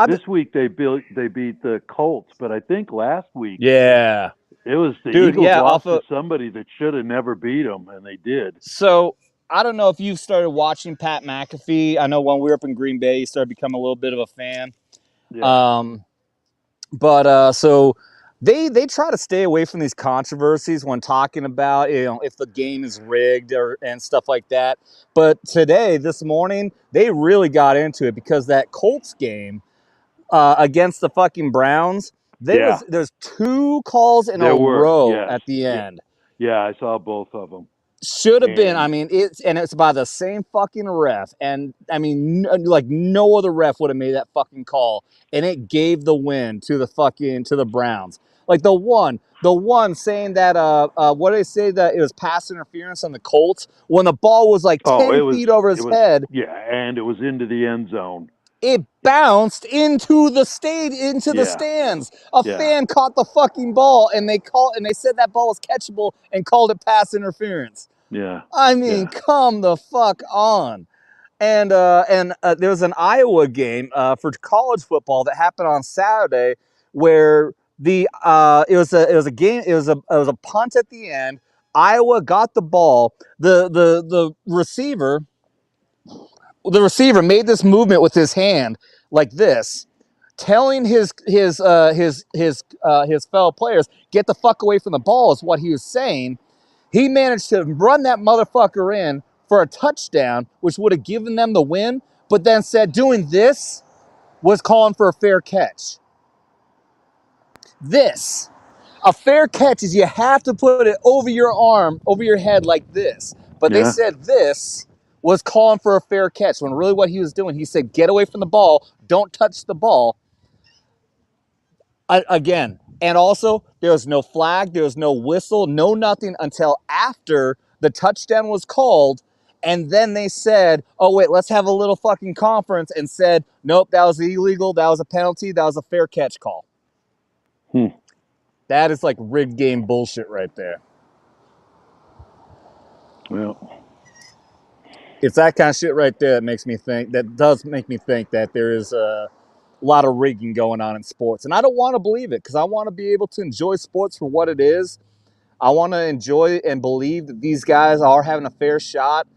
this week they beat the Colts, but I think last week Yeah. it was the Dude, Eagles yeah, lost to somebody that should have never beat them, and they did. So I don't know if you've started watching Pat McAfee. I know when we were up in Green Bay, you started becoming a little bit of a fan. Yeah. So they try to stay away from these controversies when talking about if the game is rigged and stuff like that. But today, this morning, they really got into it because that Colts game against the fucking Browns, Yeah. there's two calls in a There were. row Yes. at the Yeah. end. Yeah, I saw both of them. Should have been. And I mean, it's by the same fucking ref, and I mean, like no other ref would have made that fucking call, and it gave the win to the Browns. Like the one saying that what did they say that it was pass interference on the Colts when the ball was like oh, 10 feet over his head. yeah, and it was into the end zone. It bounced into the Yeah. stands. A Yeah. fan caught the fucking ball, and they said that ball was catchable and called it pass interference. Yeah. I mean, Yeah. come the fuck on. And there was an Iowa game for college football that happened on Saturday where it was a punt at the end. Iowa got the ball. The receiver made this movement with his hand like this, telling his fellow players, get the fuck away from the ball is what he was saying. He managed to run that motherfucker in for a touchdown, which would have given them the win, but then said doing this was calling for a fair catch. A fair catch is you have to put it over your arm, over your head like this. But they Yeah. said this was calling for a fair catch when really what he was doing, he said, get away from the ball, don't touch the ball. Again, and also there was no flag, there was no whistle, no nothing until after the touchdown was called. And then they said, oh, wait, let's have a little fucking conference and said, nope, that was illegal. That was a penalty. That was a fair catch call. That is like rigged game bullshit right there. Well, It's that kind of shit right there that does make me think that there is a lot of rigging going on in sports. And I don't want to believe it because I want to be able to enjoy sports for what it is. I want to enjoy and believe that these guys are having a fair shot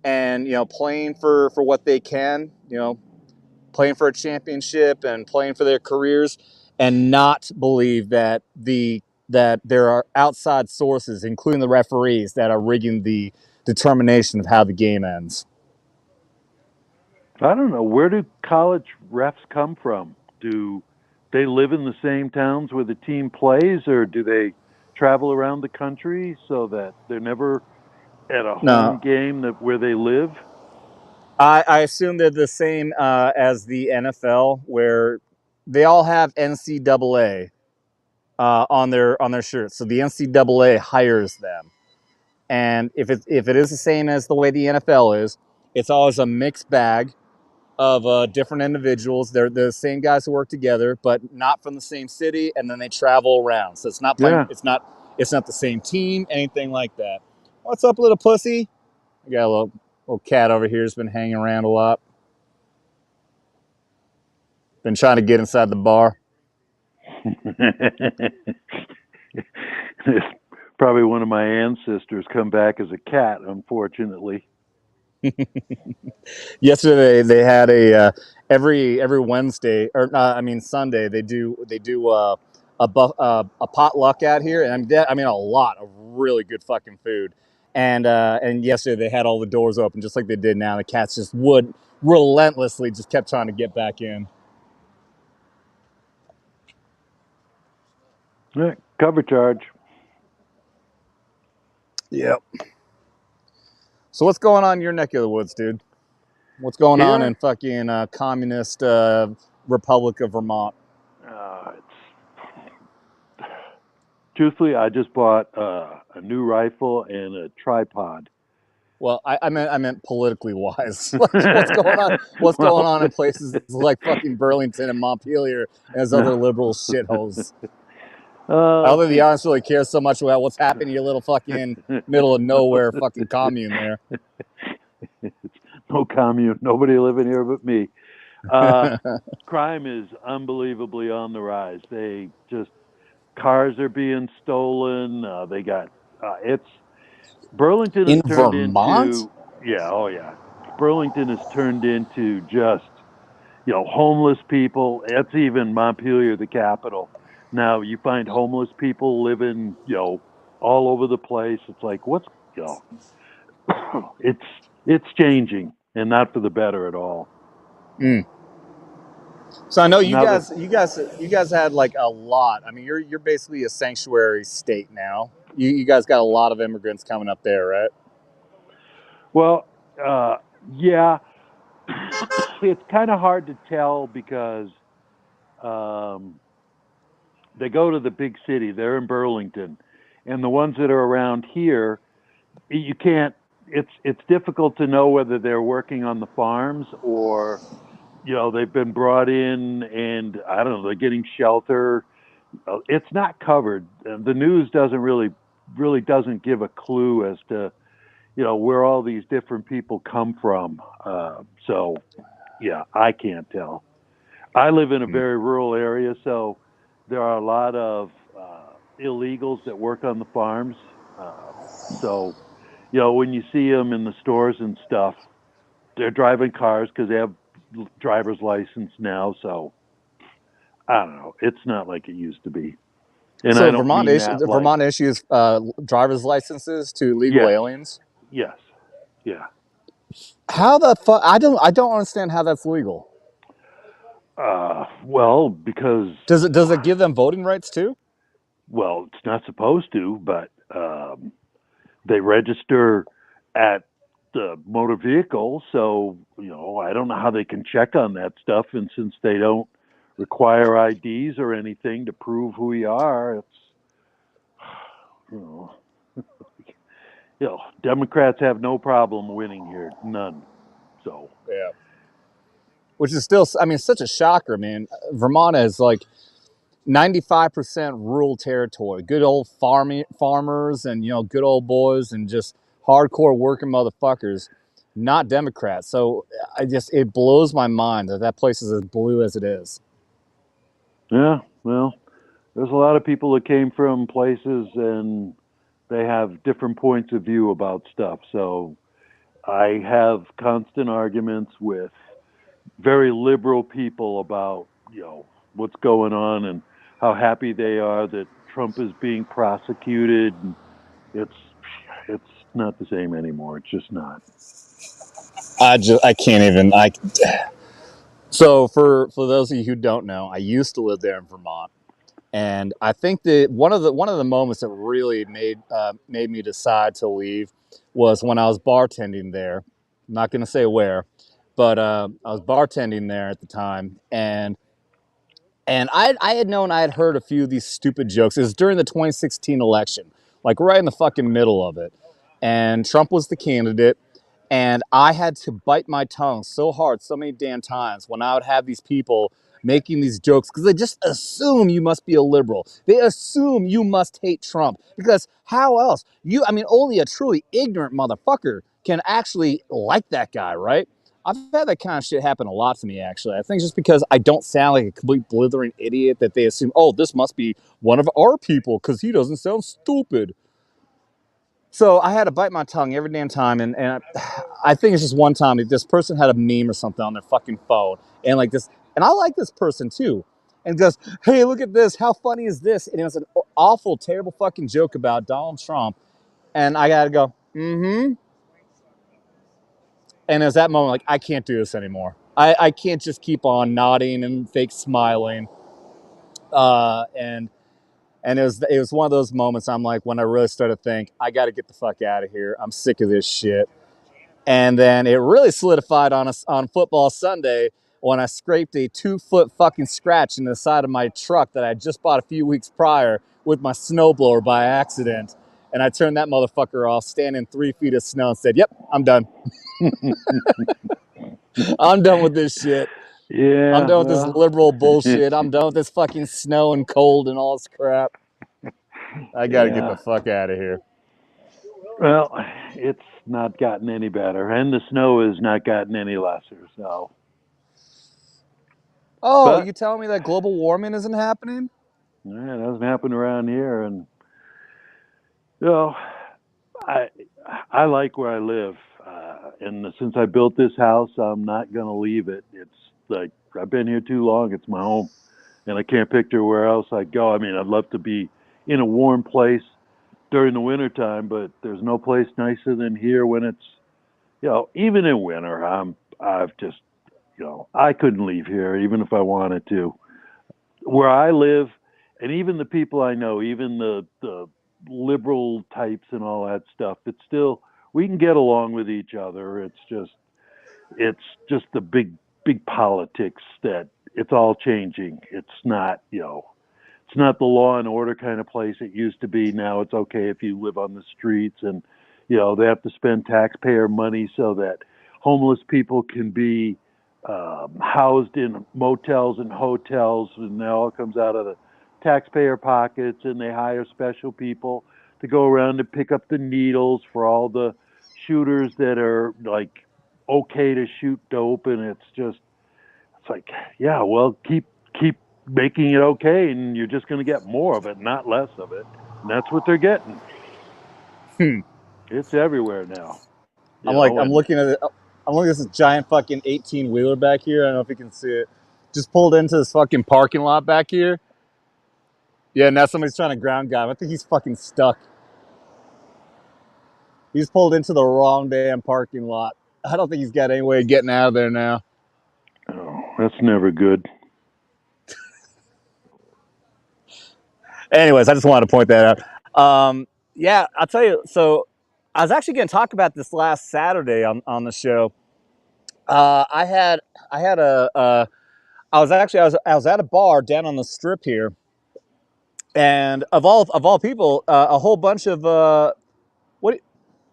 and, playing for what they can, playing for a championship and playing for their careers, and not believe that there are outside sources, including the referees, that are rigging the determination of how the game ends. I don't know. Where do college refs come from? Do they live in the same towns where the team plays, or do they travel around the country so that they're never at a home game where they live? I assume they're the same as the NFL, where they all have NCAA on their shirts. So the NCAA hires them, and if it is the same as the way the NFL is, it's always a mixed bag. of different individuals. They're the same guys who work together, but not from the same city, and then they travel around. So it's not playing. Yeah. It's not the same team, anything like that. What's up, little pussy? I got a little cat over here who's been hanging around a lot. Been trying to get inside the bar. Probably one of my ancestors come back as a cat, unfortunately. Yesterday they had a every Wednesday or Sunday they do a potluck out here, and I mean a lot of really good fucking food. And yesterday they had all the doors open just like they did now. The cats just would relentlessly just kept trying to get back in. Yeah, cover charge. Yep. So what's going on in your neck of the woods, dude? What's going on in fucking communist Republic of Vermont? Truthfully, I just bought a new rifle and a tripod. Well, I meant politically wise. What's going on? What's going on in places like fucking Burlington and Montpelier and those other liberal shitholes? I don't think the audience really cares so much about what's happening in your little fucking middle of nowhere fucking commune there. No commune. Nobody living here but me. Crime is unbelievably on the rise. Cars are being stolen. They got it's Burlington has turned into Burlington has turned into just homeless people. It's even Montpelier, the capital. Now you find homeless people living all over the place. It's like it's changing, and not for the better at all. Mm. So I know you guys had like a lot. I mean, you're basically a sanctuary state now. You guys got a lot of immigrants coming up there, right? Well, yeah, it's kind of hard to tell because they go to the big city. They're in Burlington, and the ones that are around here, you can't. It's difficult to know whether they're working on the farms or they've been brought in and I don't know, they're getting shelter. It's not covered. The news doesn't really doesn't give a clue as to where all these different people come from. So yeah, I can't tell. I live in a very rural area, so there are a lot of illegals that work on the farms. So when you see them in the stores and stuff, they're driving cars because they have driver's license now. So I don't know. It's not like it used to be. And so I don't mean that like Vermont issues driver's licenses to illegal aliens. Yes. Yeah. How the fuck? I don't understand how that's legal. Well, because Does it give them voting rights too? well, it's not supposed to, but they register at the motor vehicle, so I don't know how they can check on that stuff. And since they don't require IDs or anything to prove who you are, it's Democrats have no problem winning here, none. So yeah, which is still, I mean, such a shocker, man. Vermont is like 95% rural territory, good old farmers and good old boys and just hardcore working motherfuckers, not Democrats. So it blows my mind that place is as blue as it is. yeah, well, there's a lot of people that came from places and they have different points of view about stuff. So I have constant arguments with very liberal people about what's going on and how happy they are that Trump is being prosecuted. It's not the same anymore. It's just not. I can't even. So for those of you who don't know, I used to live there in Vermont, and I think that one of the moments that really made me decide to leave was when I was bartending there. I'm not going to say where, but I was bartending there at the time, and I had known, I had heard a few of these stupid jokes. It was during the 2016 election, like right in the fucking middle of it, and Trump was the candidate. And I had to bite my tongue so hard so many damn times when I would have these people making these jokes because they just assume you must be a liberal. They assume you must hate Trump because how else? Only a truly ignorant motherfucker can actually like that guy, right? I've had that kind of shit happen a lot to me, actually. I think just because I don't sound like a complete blithering idiot that they assume, oh, this must be one of our people because he doesn't sound stupid. So I had to bite my tongue every damn time, and I think it's just one time that this person had a meme or something on their fucking phone, and like this, and I like this person too, and goes, "Hey, look at this! How funny is this?" And it was an awful, terrible fucking joke about Donald Trump, and I gotta go, mm-hmm. And it was that moment, like I can't do this anymore. I can't just keep on nodding and fake smiling, and it was one of those moments I'm like when I really started to think I got to get the fuck out of here. I'm sick of this shit. And then it really solidified on football Sunday when I scraped a 2-foot fucking scratch in the side of my truck that I just bought a few weeks prior with my snowblower by accident. And I turned that motherfucker off, standing 3 feet of snow, and said, "Yep, I'm done. I'm done with this shit. I'm Yeah, done with this well, liberal bullshit. I'm done with this fucking snow and cold and all this crap. I got to get yeah. the fuck out of here." Well, it's not gotten any better, and the snow has not gotten any lesser. So, Oh, but you telling me that global warming isn't happening? yeah, it doesn't happen around here, and you know, I I like where I live, and since I built this house, I'm not gonna leave it. It's like I've been here too long. It's my home, and I can't picture where else I'd go. I mean, I'd love to be in a warm place during the winter time, but there's no place nicer than here when it's even in winter. I've just I couldn't leave here even if I wanted to. Where I live, and even the people I know, even the liberal types and all that stuff, it's still we can get along with each other. It's just the big politics that it's all changing. It's not the law and order kind of place it used to be. Now it's okay if you live on the streets, and they have to spend taxpayer money so that homeless people can be housed in motels and hotels, and that all comes out of the taxpayer pockets. And they hire special people to go around and pick up the needles for all the shooters that are like okay to shoot dope, and it's like, yeah, well, keep making it okay, and you're just going to get more of it, not less of it. And that's what they're getting. Hmm. It's everywhere now, I'm and looking at it. I'm looking at this giant fucking 18 wheeler back here. I don't know if you can see it. Just pulled into this fucking parking lot back here. Yeah, now somebody's trying to ground guy him. I think he's fucking stuck. He's pulled into the wrong damn parking lot. I don't think he's got any way of getting out of there now. oh, that's never good. Anyways, I just wanted to point that out. Yeah, I'll tell you. So I was actually going to talk about this last Saturday on the show. I had I had a I was at a bar down on the strip here, and of all people, a whole bunch of what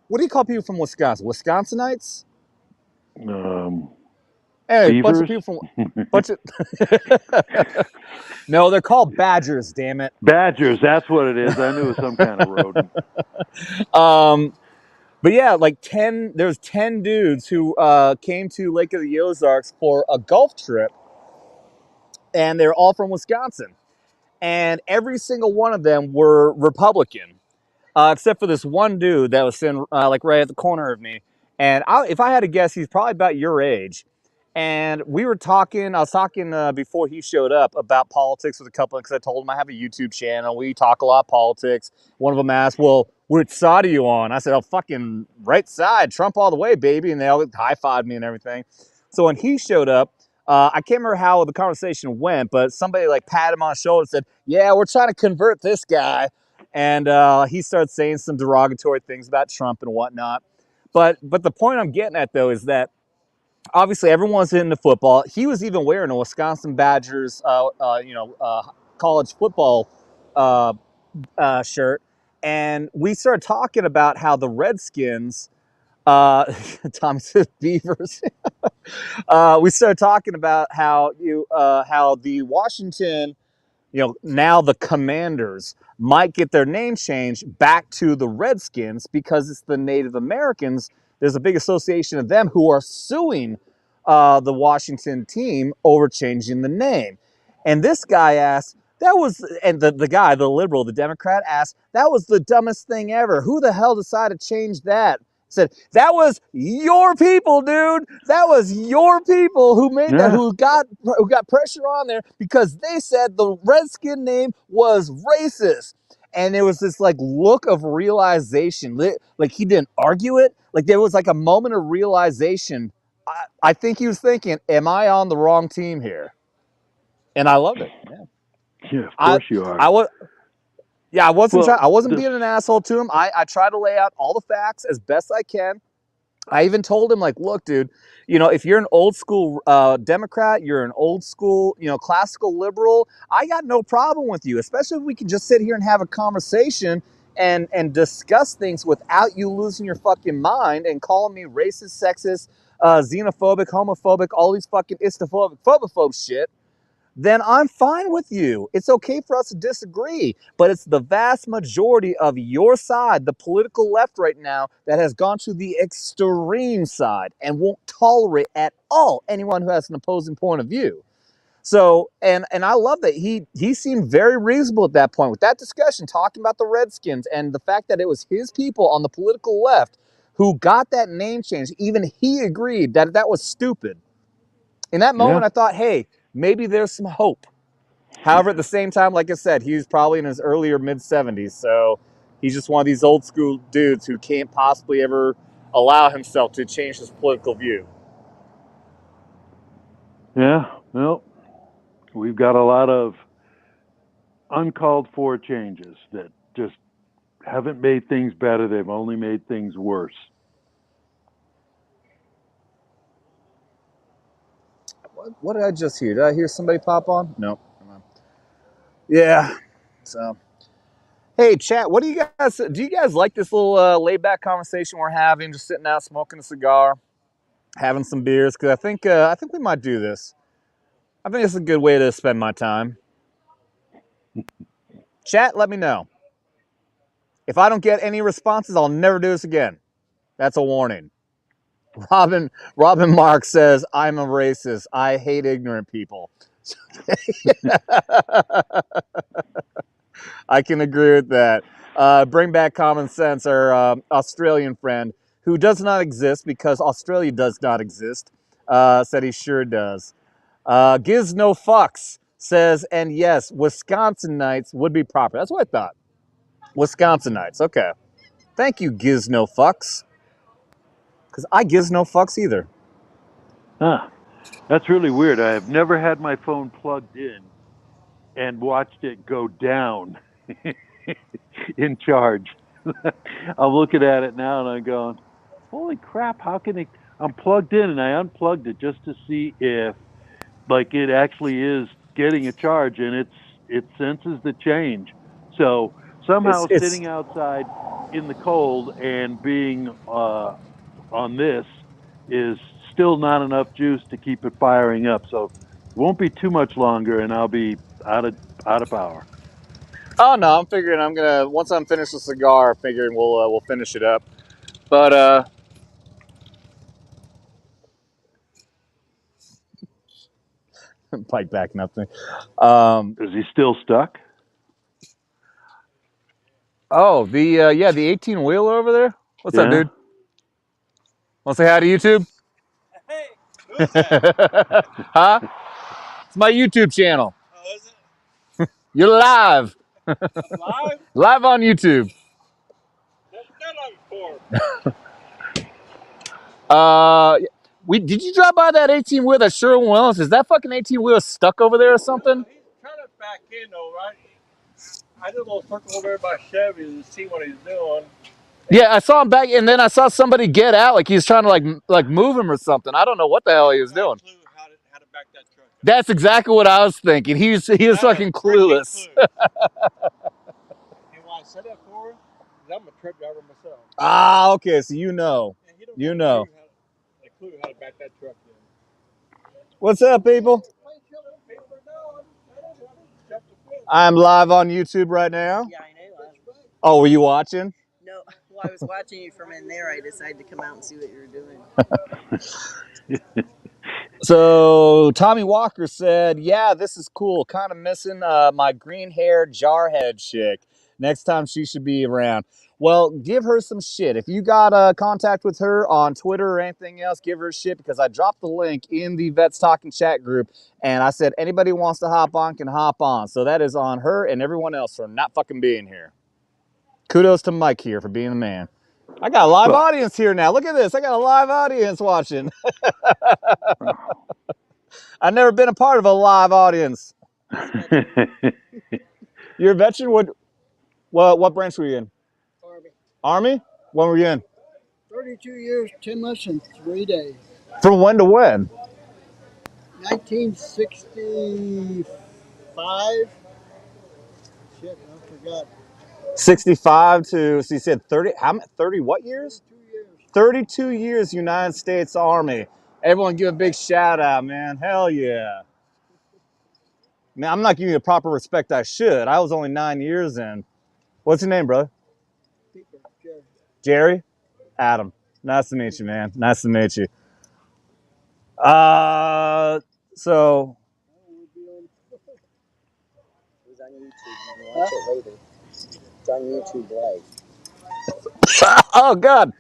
what do you call people from Wisconsin? Wisconsinites? Um, Anyway, bunch of beavers, people from bunch of no, they're called badgers. Damn it. badgers. That's what it is. I knew it was some kind of rodent. Um, but yeah, like there's 10 dudes who came to Lake of the Ozarks for a golf trip, and they're all from Wisconsin, and every single one of them were Republican. Except for this one dude that was sitting like right at the corner of me. And if I had to guess, he's probably about your age. And we were talking. I was talking before he showed up about politics with a couple, because I told him I have a YouTube channel. We talk a lot of politics. One of them asked, "Well, which side are you on?" I said, "Oh, fucking right side, Trump all the way, baby." And they all high fived me and everything. So when he showed up, I can't remember how the conversation went, but somebody like patted him on the shoulder and said, "Yeah, we're trying to convert this guy." And he started saying some derogatory things about Trump and whatnot. But the point I'm getting at, though, is that obviously everyone's into football. He was even wearing a Wisconsin Badgers, college football uh, shirt. And we started talking about how the Redskins Tommy says beavers. We started talking about how the Washington, now the Commanders might get their name changed back to the Redskins because it's the Native Americans. There's a big association of them who are suing the Washington team over changing the name. And this guy asked, the guy, the liberal, the Democrat asked, that was the dumbest thing ever. Who the hell decided to change that? Said, that was your people, dude. That was your people who made that, who got pressure on there because they said the Redskin name was racist. And it was this look of realization. Like he didn't argue it. Like there was a moment of realization. I think he was thinking, am I on the wrong team here? And I loved it. Yeah, of course you are. I wasn't being an asshole to him. I tried to lay out all the facts as best I can. I even told him, look, dude, if you're an old school Democrat, you're an old school, classical liberal, I got no problem with you, especially if we can just sit here and have a conversation and discuss things without you losing your fucking mind and calling me racist, sexist, xenophobic, homophobic, all these fucking phobophobe shit. Then I'm fine with you. It's okay for us to disagree, but it's the vast majority of your side, the political left right now, that has gone to the extreme side and won't tolerate at all anyone who has an opposing point of view. So, and I love that he seemed very reasonable at that point with that discussion, talking about the Redskins and the fact that it was his people on the political left who got that name change. Even he agreed that that was stupid. In that moment, I thought, hey, maybe there's some hope. However, at the same time, like I said, he was probably in his earlier mid-70s, so he's just one of these old school dudes who can't possibly ever allow himself to change his political view. Yeah, well, we've got a lot of uncalled for changes that just haven't made things better. They've only made things worse. What did I just hear? Did I hear somebody pop on? Nope. Yeah. So, hey, chat. What do you guys like this little laid back conversation we're having? Just sitting out smoking a cigar, having some beers. Because I think we might do this. I think it's a good way to spend my time. Chat, let me know. If I don't get any responses, I'll never do this again. That's a warning. Robin Mark says, I'm a racist. I hate ignorant people. I can agree with that. Bring back common sense, our Australian friend, who does not exist because Australia does not exist, said he sure does. Gives no fucks says, and yes, Wisconsinites would be proper. That's what I thought. Wisconsinites, okay. Thank you, gives no fucks. Because I gives no fucks either. Huh. That's really weird. I have never had my phone plugged in and watched it go down in charge. I'm looking at it now and I'm going, holy crap, how can it? I'm plugged in and I unplugged it just to see if it actually is getting a charge and it senses the change. So somehow sitting outside in the cold and being on this is still not enough juice to keep it firing up. So it won't be too much longer and I'll be out of power. Oh no, I'm figuring I'm gonna, once I'm finished the cigar, figuring we'll finish it up. But Pike backing up to me. Is he still stuck? Oh, the 18 wheeler over there. What's up, dude? Want to say hi to YouTube? Hey, who's that? Huh? It's my YouTube channel. Oh, is it? You're live. Live? Live on YouTube. That's not for. Did you drive by that 18 wheeler that Sherwin Williams? Is that fucking 18 wheeler stuck over there or something? No, he's trying to back in though, right? I did a little circle over there by Chevy to see what he's doing. Yeah, I saw him back, and then I saw somebody get out, like he's trying to like move him or something. I don't know what the hell he was doing. Clue how to back that truck up. That's exactly what I was thinking. He was fucking clueless. And why I said that for? Because I'm a truck driver myself. Ah, okay, so you know. And he don't You know. I clue how to back that truck in. What's up, people? I'm live on YouTube right now. Yeah, I know. Oh, were you watching? No, well, I was watching you from in there. I decided to come out and see what you were doing. So Tommy Walker said, "Yeah, this is cool. Kind of missing my green-haired jarhead chick. Next time she should be around." Well, give her some shit. If you got contact with her on Twitter or anything else, give her shit because I dropped the link in the Vets Talking chat group and I said anybody who wants to hop on can hop on. So that is on her and everyone else for not fucking being here. Kudos to Mike here for being the man. I got a live audience here now. Look at this. I got a live audience watching. I've never been a part of a live audience. You're a veteran? What branch were you in? Army. Army? When were you in? 32 years, 10 months, and 3 days. From when to when? 1965. Shit, I forgot. 65 to, so you said 30, how many, 30 what years? 2 years. 32 years United States Army. Everyone give a big shout out, man. Hell yeah. Man, I'm not giving you the proper respect I should. I was only 9 years in. What's your name, brother? People, Jerry. Jerry? Adam. Nice to meet you, man. Nice to meet you. So. It was on YouTube. You can watch it later. It's on YouTube Live. Oh, God.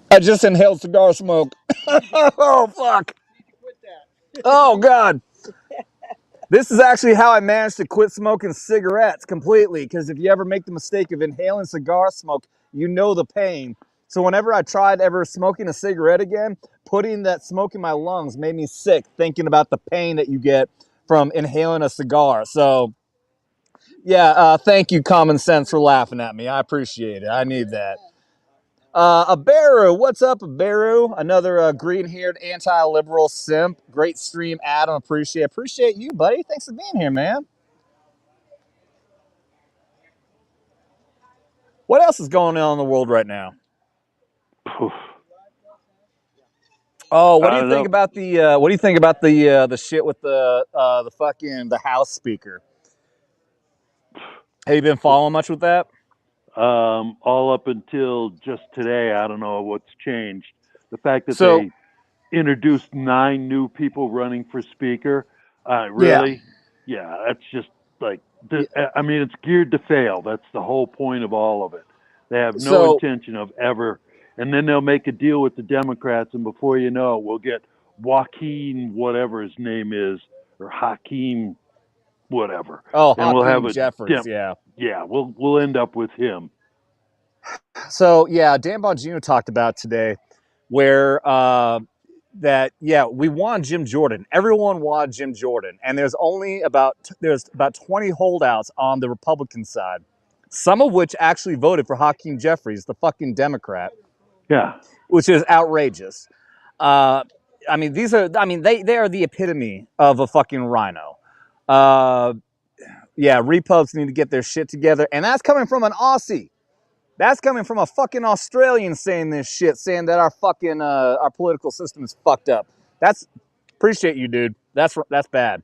I just inhaled cigar smoke. Oh, fuck. Quit that. Oh, God. This is actually how I managed to quit smoking cigarettes completely, because if you ever make the mistake of inhaling cigar smoke, you know the pain. So whenever I tried ever smoking a cigarette again, putting that smoke in my lungs made me sick, thinking about the pain that you get from inhaling a cigar. So, yeah, thank you, Common Sense, for laughing at me. I appreciate it. I need that. Aberu, what's up, Aberu? Another green-haired anti-liberal simp. Great stream, Adam. Appreciate you, buddy. Thanks for being here, man. What else is going on in the world right now? Oh, what do you think about the shit with the House Speaker? Have you been following much with that? All up until just today, I don't know what's changed. The fact that they introduced 9 new people running for speaker, really? Yeah, that's just like, I mean, it's geared to fail. That's the whole point of all of it. They have no intention of ever, and then they'll make a deal with the Democrats, and before you know it, we'll get Joaquin, whatever his name is, or Hakeem, whatever. Oh, and we'll have Jeffries, yeah. Yeah, we'll end up with him. So, yeah, Dan Bongino talked about today where we want Jim Jordan. Everyone wanted Jim Jordan. And there's about 20 holdouts on the Republican side, some of which actually voted for Hakeem Jeffries, the fucking Democrat. Yeah. Which is outrageous. I mean, they are the epitome of a fucking rhino. Repubs need to get their shit together. And that's coming from an Aussie. That's coming from a fucking Australian saying this shit, saying that our fucking our political system is fucked up. Appreciate you, dude. That's bad.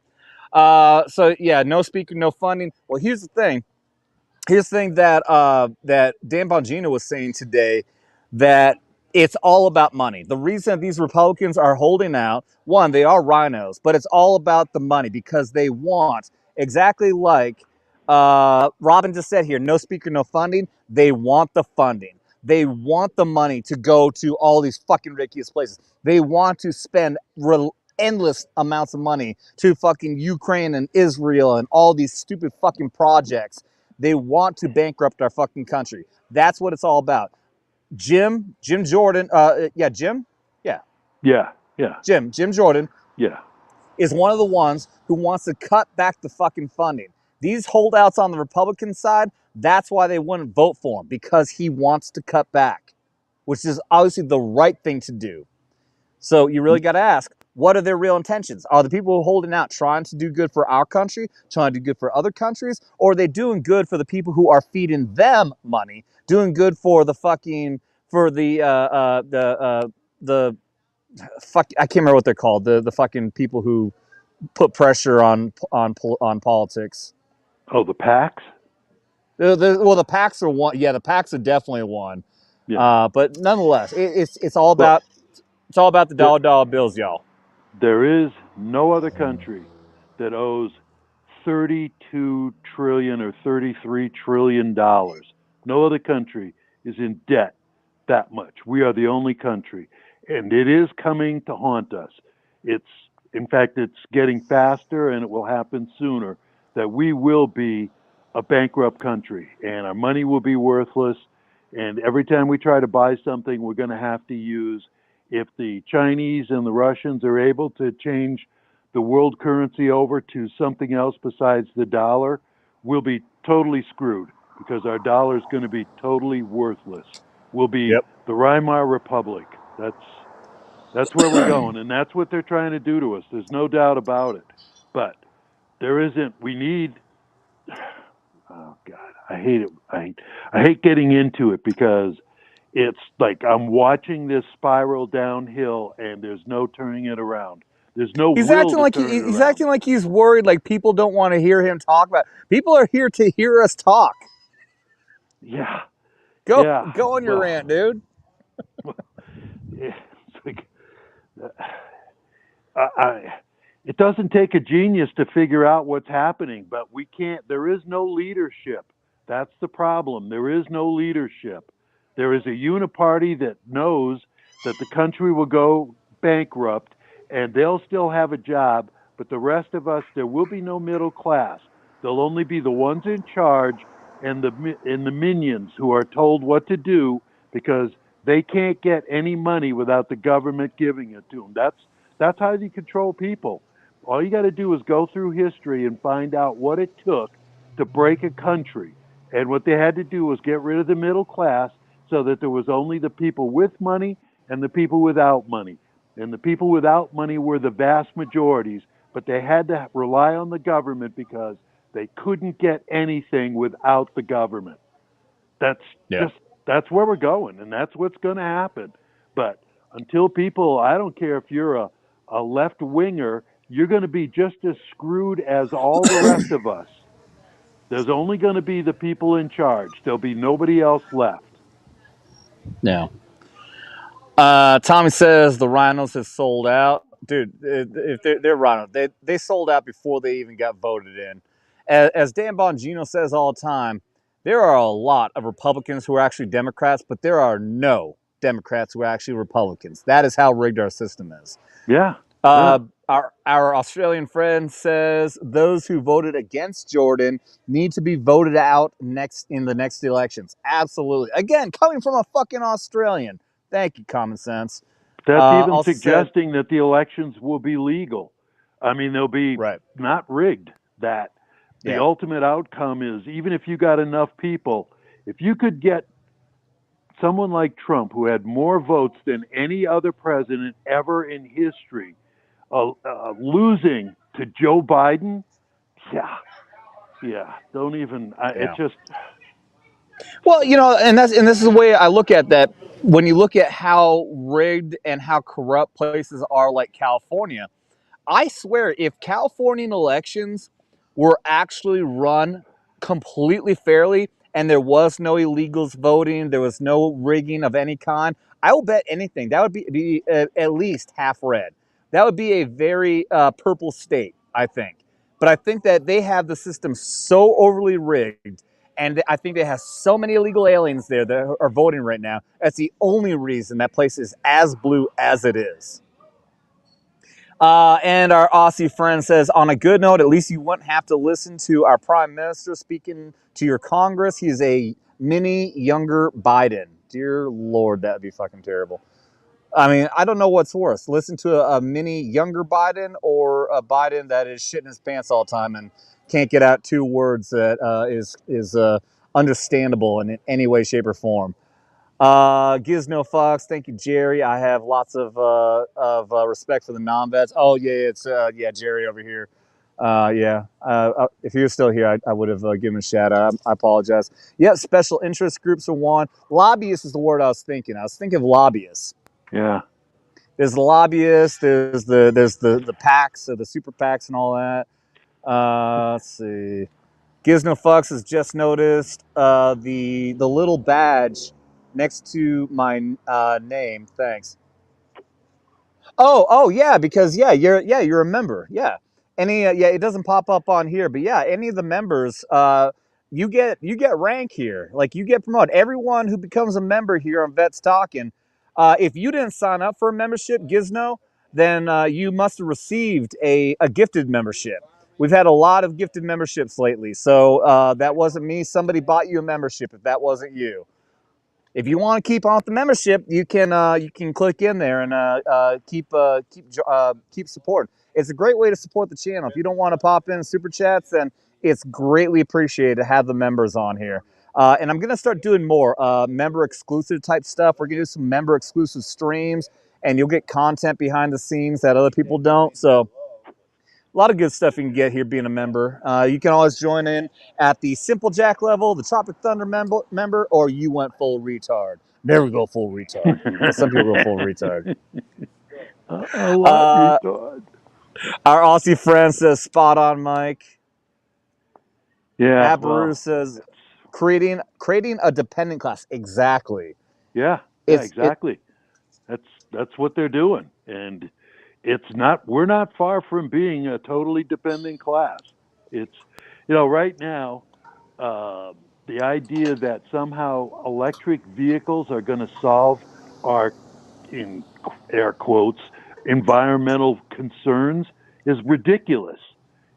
So yeah, no speaker, no funding. Well, here's the thing. Here's the thing that Dan Bongino was saying today, that it's all about money. The reason these Republicans are holding out, one, they are rhinos, but it's all about the money because they want, exactly like Robin just said here, no speaker, no funding. They want the funding. They want the money to go to all these fucking ridiculous places. They want to spend endless amounts of money to fucking Ukraine and Israel and all these stupid fucking projects. They want to bankrupt our fucking country. That's what it's all about. Jim Jordan, Jim Jordan is one of the ones who wants to cut back the fucking funding. These holdouts on the Republican side, that's why they wouldn't vote for him, because he wants to cut back, which is obviously the right thing to do. So you really got to ask, what are their real intentions? Are the people holding out trying to do good for our country, trying to do good for other countries, or are they doing good for the people who are feeding them money, doing good for the fucking for the fuck, I can't remember what they're called. The fucking people who put pressure on politics. Oh, the PACs? Well, the PACs are one. Yeah, the PACs are definitely one. Yeah. But nonetheless, it's all Well, about the there, dollar bills, y'all. there is no other country that owes 32 trillion or 33 trillion dollars. No other country is in debt that much. We are the only country, and it is coming to haunt us. It's in fact it's getting faster, and it will happen sooner that we will be a bankrupt country, and our money will be worthless. And every time we try to buy something, we're going to have to use, if the Chinese and the Russians are able to change the world currency over to something else besides the dollar, we'll be totally screwed because our dollar is going to be totally worthless. We'll be Yep. the Weimar Republic. That's where we're going, and that's what they're trying to do to us. There's no doubt about it. But there isn't. We need. Oh God, I hate it. I hate getting into it because it's like I'm watching this spiral downhill, and there's no turning it around. There's no will to turn it He's around. acting like he's worried. Like people don't want to hear him talk about. People are here to hear us talk. Yeah, Go yeah. go on your Well, rant, dude. it's like I, it doesn't take a genius to figure out what's happening, but we can't. There is no leadership. That's the problem. There is no leadership. There is a uniparty that knows that the country will go bankrupt and they'll still have a job, but the rest of us, there will be no middle class. There'll only be the ones in charge and the minions who are told what to do because they can't get any money without the government giving it to them. That's how you control people. All you got to do is go through history and find out what it took to break a country. And what they had to do was get rid of the middle class so that there was only the people with money and the people without money. And the people without money were the vast majorities, but they had to rely on the government because they couldn't get anything without the government. That's Yeah. just that's where we're going, and that's what's going to happen. But until people, I don't care if you're a left winger, you're going to be just as screwed as all the rest of us. There's only going to be the people in charge. There'll be nobody else left. No. Tommy says the Rhinos have sold out. Dude, if they're Rhinos, they sold out before they even got voted in. As Dan Bongino says all the time, there are a lot of Republicans who are actually Democrats, but there are no Democrats who are actually Republicans. That is how rigged our system is. Yeah, yeah. Uh, our Australian friend says those who voted against Jordan need to be voted out in the next elections. Absolutely. Again, coming from a fucking Australian. Thank you, common sense. That's even Also said, suggesting that the elections will be legal. I mean, they'll be right. not rigged. That the Yeah. ultimate outcome is, even if you got enough people, if you could get someone like Trump, who had more votes than any other president ever in history, losing to Joe Biden, yeah, don't even. It Yeah. just. Well, and this is the way I look at that. When you look at how rigged and how corrupt places are like California, I swear, if Californian elections were actually run completely fairly and there was no illegals voting, there was no rigging of any kind, I will bet anything that would be at least half red. That would be a very purple state, I think. But I think that they have the system so overly rigged, and I think they have so many illegal aliens there that are voting right now. That's the only reason that place is as blue as it is. And our Aussie friend says, on a good note, at least you wouldn't have to listen to our prime minister speaking to your Congress. He's a mini younger Biden. Dear Lord, that'd be fucking terrible. I mean, I don't know what's worse. Listen to a mini younger Biden or a Biden that is shitting his pants all the time and can't get out two words that is understandable in any way, shape, or form. Gizno Fox, thank you, Jerry. I have lots of respect for the non-vets. Oh yeah, it's Jerry over here. Yeah. If he was still here, I would have given him a shout out. I apologize. Yeah, special interest groups are one. Lobbyists is the word I was thinking. I was thinking of lobbyists. Yeah. There's the lobbyists. There's the PACs, so the super PACs and all that. Let's see. Gizno Fucks has just noticed the little badge next to my name. Thanks. Oh yeah, because you're a member. Yeah, it doesn't pop up on here, but yeah, any of the members, you get rank here. Like you get promoted. Everyone who becomes a member here on Vets Talkin, if you didn't sign up for a membership, Gizno, then you must have received a gifted membership. We've had a lot of gifted memberships lately, so that wasn't me. Somebody bought you a membership. If that wasn't you. If you want to keep on with the membership, you can click in there and keep support. It's a great way to support the channel. If you don't want to pop in super chats, then it's greatly appreciated to have the members on here. And I'm gonna start doing more member exclusive type stuff. We're gonna do some member exclusive streams, and you'll get content behind the scenes that other people don't. So a lot of good stuff you can get here being a member. You can always join in at the Simple Jack level, the Tropic Thunder member, or you went full retard. Never go full retard. But some people go full retard. A lot retard. Our Aussie friend says spot on, Mike. Yeah. Abaru says creating a dependent class. Exactly. Yeah. Exactly. That's what they're doing, and we're not far from being a totally dependent class. It's, right now, the idea that somehow electric vehicles are going to solve our, in air quotes, environmental concerns is ridiculous.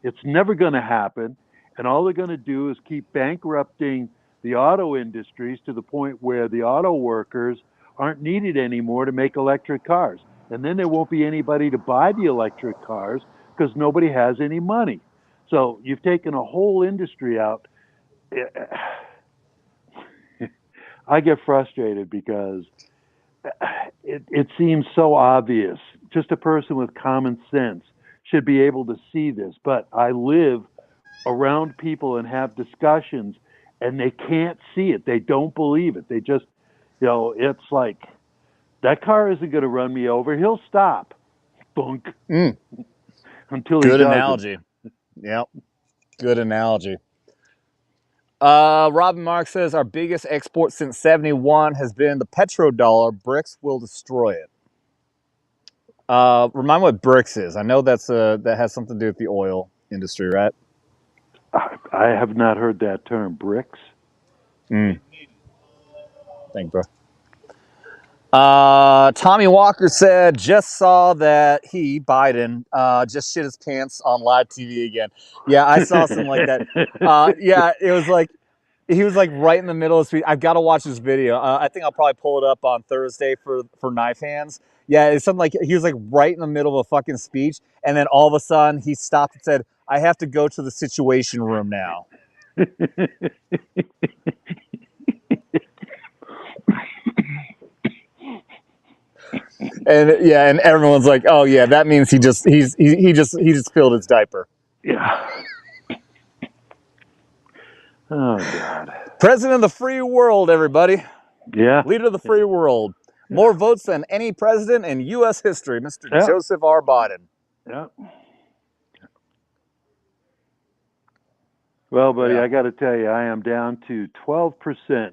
It's never going to happen, and all they're going to do is keep bankrupting the auto industries to the point where the auto workers aren't needed anymore to make electric cars. And then there won't be anybody to buy the electric cars because nobody has any money. So you've taken a whole industry out. I get frustrated because it seems so obvious. Just a person with common sense should be able to see this. But I live around people and have discussions, and they can't see it. They don't believe it. They just, it's like, that car isn't going to run me over. He'll stop. Bunk. Until he doesn't. Good analogy. Yep. Good analogy. Robin Mark says our biggest export since '71 has been the petrodollar. BRICS will destroy it. Remind me what BRICS is. I know that has something to do with the oil industry, right? I have not heard that term, BRICS. Thank you, bro. Tommy Walker said, just saw that Biden, just shit his pants on live TV again. Yeah, I saw something like that. Yeah, it was like, he was like right in the middle of the speech. I've got to watch this video. I think I'll probably pull it up on Thursday for Knife Hands. Yeah, it's something like, he was like right in the middle of a fucking speech. And then all of a sudden he stopped and said, I have to go to the Situation Room now. And everyone's like, oh yeah, that means he just filled his diaper. Yeah. Oh God. President of the free world, everybody. Yeah. Leader of the free world. More votes than any president in U.S. history, Mr. Yeah. Joseph R. Biden. Yeah. Well, buddy, I got to tell you, I am down to 12%.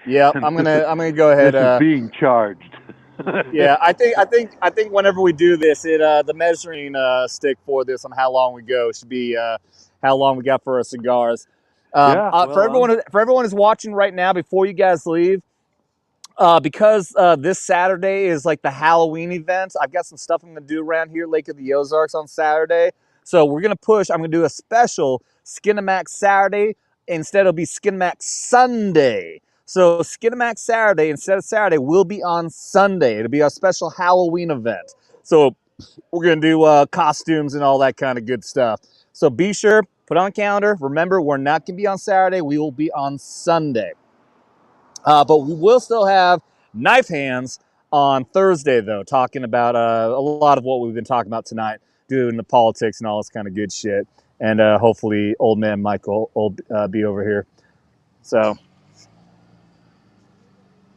Yeah, I'm gonna go ahead. This is being charged. Yeah, I think whenever we do this, the measuring stick for this on how long we go should be how long we got for our cigars. For everyone who's watching right now, before you guys leave, because this Saturday is like the Halloween event, I've got some stuff I'm gonna do around here, Lake of the Ozarks, on Saturday. So we're gonna push. I'm gonna do a special Skinamax Saturday. Instead, it'll be Skinamax Sunday. So Skinamax Saturday instead of Saturday will be on Sunday. It'll be a special Halloween event. So we're gonna do costumes and all that kind of good stuff. So be sure, put on a calendar. Remember, we're not gonna be on Saturday. We will be on Sunday. But we will still have Knife Hands on Thursday, though, talking about a lot of what we've been talking about tonight. doing the politics and all this kind of good shit. And hopefully old man Michael will be over here. So,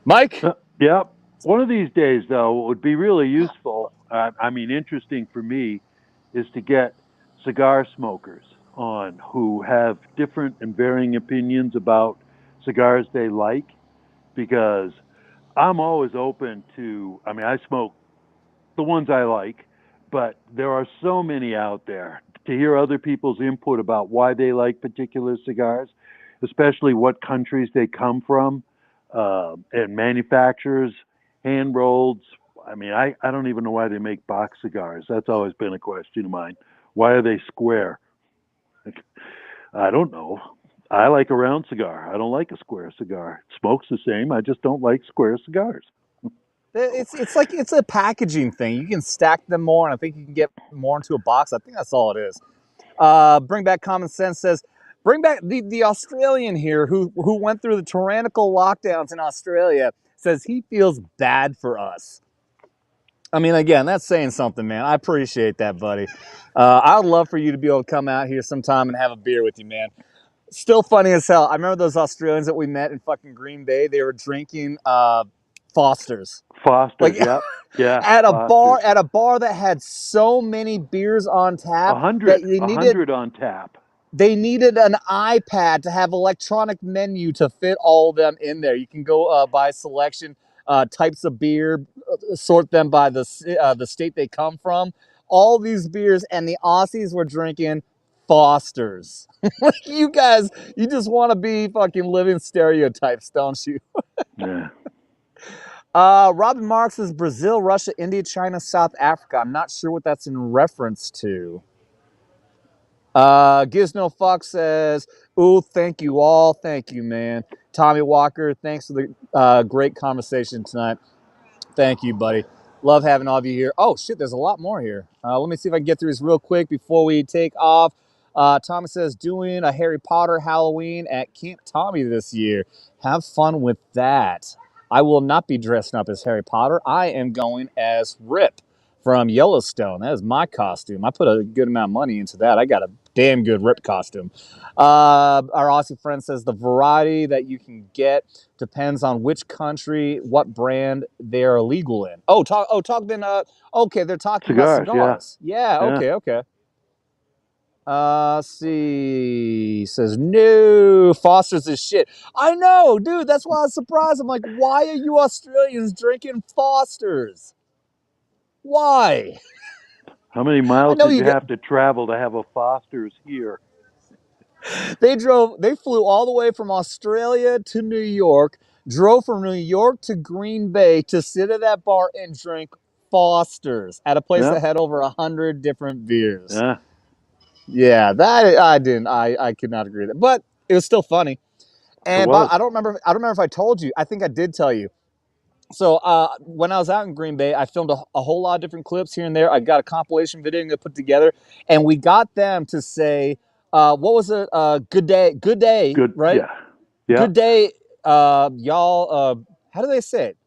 Mike? Yeah. One of these days, though, what would be really useful, interesting for me, is to get cigar smokers on who have different and varying opinions about cigars they like, because I'm always open to, I smoke the ones I like, but there are so many out there. To hear other people's input about why they like particular cigars, especially what countries they come from, and manufacturers, hand rolled. I don't even know why they make box cigars. That's always been a question of mine. Why are they square? I don't know. I like a round cigar. I don't like a square cigar. It smokes the same. I just don't like square cigars. It's like it's a packaging thing. You can stack them more, and I think you can get more into a box. I think that's all it is. Bring Back Common Sense says, bring back the Australian here who went through the tyrannical lockdowns in Australia, says he feels bad for us. Again, that's saying something, man. I appreciate that, buddy. I'd love for you to be able to come out here sometime and have a beer with you, man. Still funny as hell. I remember those Australians that we met in fucking Green Bay. They were drinking Foster's. Foster's, yep. Yeah. At a Foster's. bar that had so many beers on tap. 100 on tap. They needed an iPad to have electronic menu to fit all of them in there. You can go by selection, types of beer, sort them by the state they come from. All these beers, and the Aussies were drinking Foster's. You guys, you just want to be fucking living stereotypes, don't you? Yeah. Robin Marks says Brazil, Russia, India, China, South Africa. I'm not sure what that's in reference to. Gizno Fox says, ooh, thank you all. Thank you, man. Tommy Walker, thanks for the great conversation tonight. Thank you, buddy. Love having all of you here. Oh, shit, there's a lot more here. Let me see if I can get through this real quick before we take off. Tommy says, doing a Harry Potter Halloween at Camp Tommy this year. Have fun with that. I will not be dressing up as Harry Potter. I am going as Rip from Yellowstone. That is my costume. I put a good amount of money into that. I got a damn good Rip costume. Our Aussie friend says the variety that you can get depends on which country, what brand they are legal in. Okay, they're talking Cigars, about cigars. Yeah, okay. See, says no, Foster's is shit. I know, dude. That's why I was surprised. I'm like, why are you Australians drinking Foster's? Why? How many miles did you have to travel to have a Foster's here? They flew all the way from Australia to New York, drove from New York to Green Bay to sit at that bar and drink Foster's at a place that had over 100 different beers. Yeah, that I could not agree with that, but it was still funny. And I don't remember if I told you. I think I did tell you. So when I was out in Green Bay, I filmed a whole lot of different clips here and there. I got a compilation video to put together, and we got them to say, what was it? Good day, right? Yeah. Good day, y'all. How do they say it?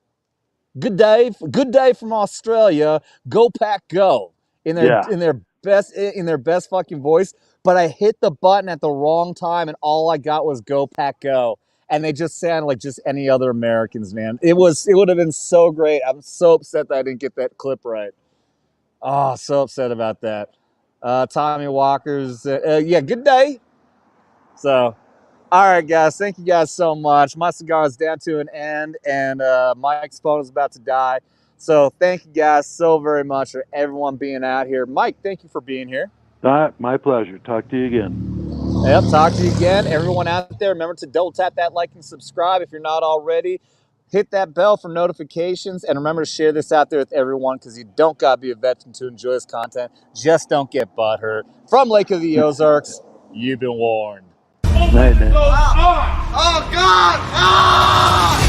Good day from Australia. Go Pack, go! In their best fucking voice. But I hit the button at the wrong time, and all I got was Go Pack, go! And they just sound like just any other Americans, man. It would have been so great. I'm so upset that I didn't get that clip right. Oh, so upset about that. Tommy Walker's, good day. So, all right, guys. Thank you guys so much. My cigar is down to an end, and Mike's phone is about to die. So thank you guys so very much for everyone being out here. Mike, thank you for being here. My pleasure. Talk to you again. Yep, talk to you again. Everyone out there, remember to double tap that like and subscribe if you're not already. Hit that bell for notifications, and remember to share this out there with everyone, because you don't got to be a veteran to enjoy this content. Just don't get butthurt. From Lake of the Ozarks, you've been warned. Night, man. Oh, God! Ah!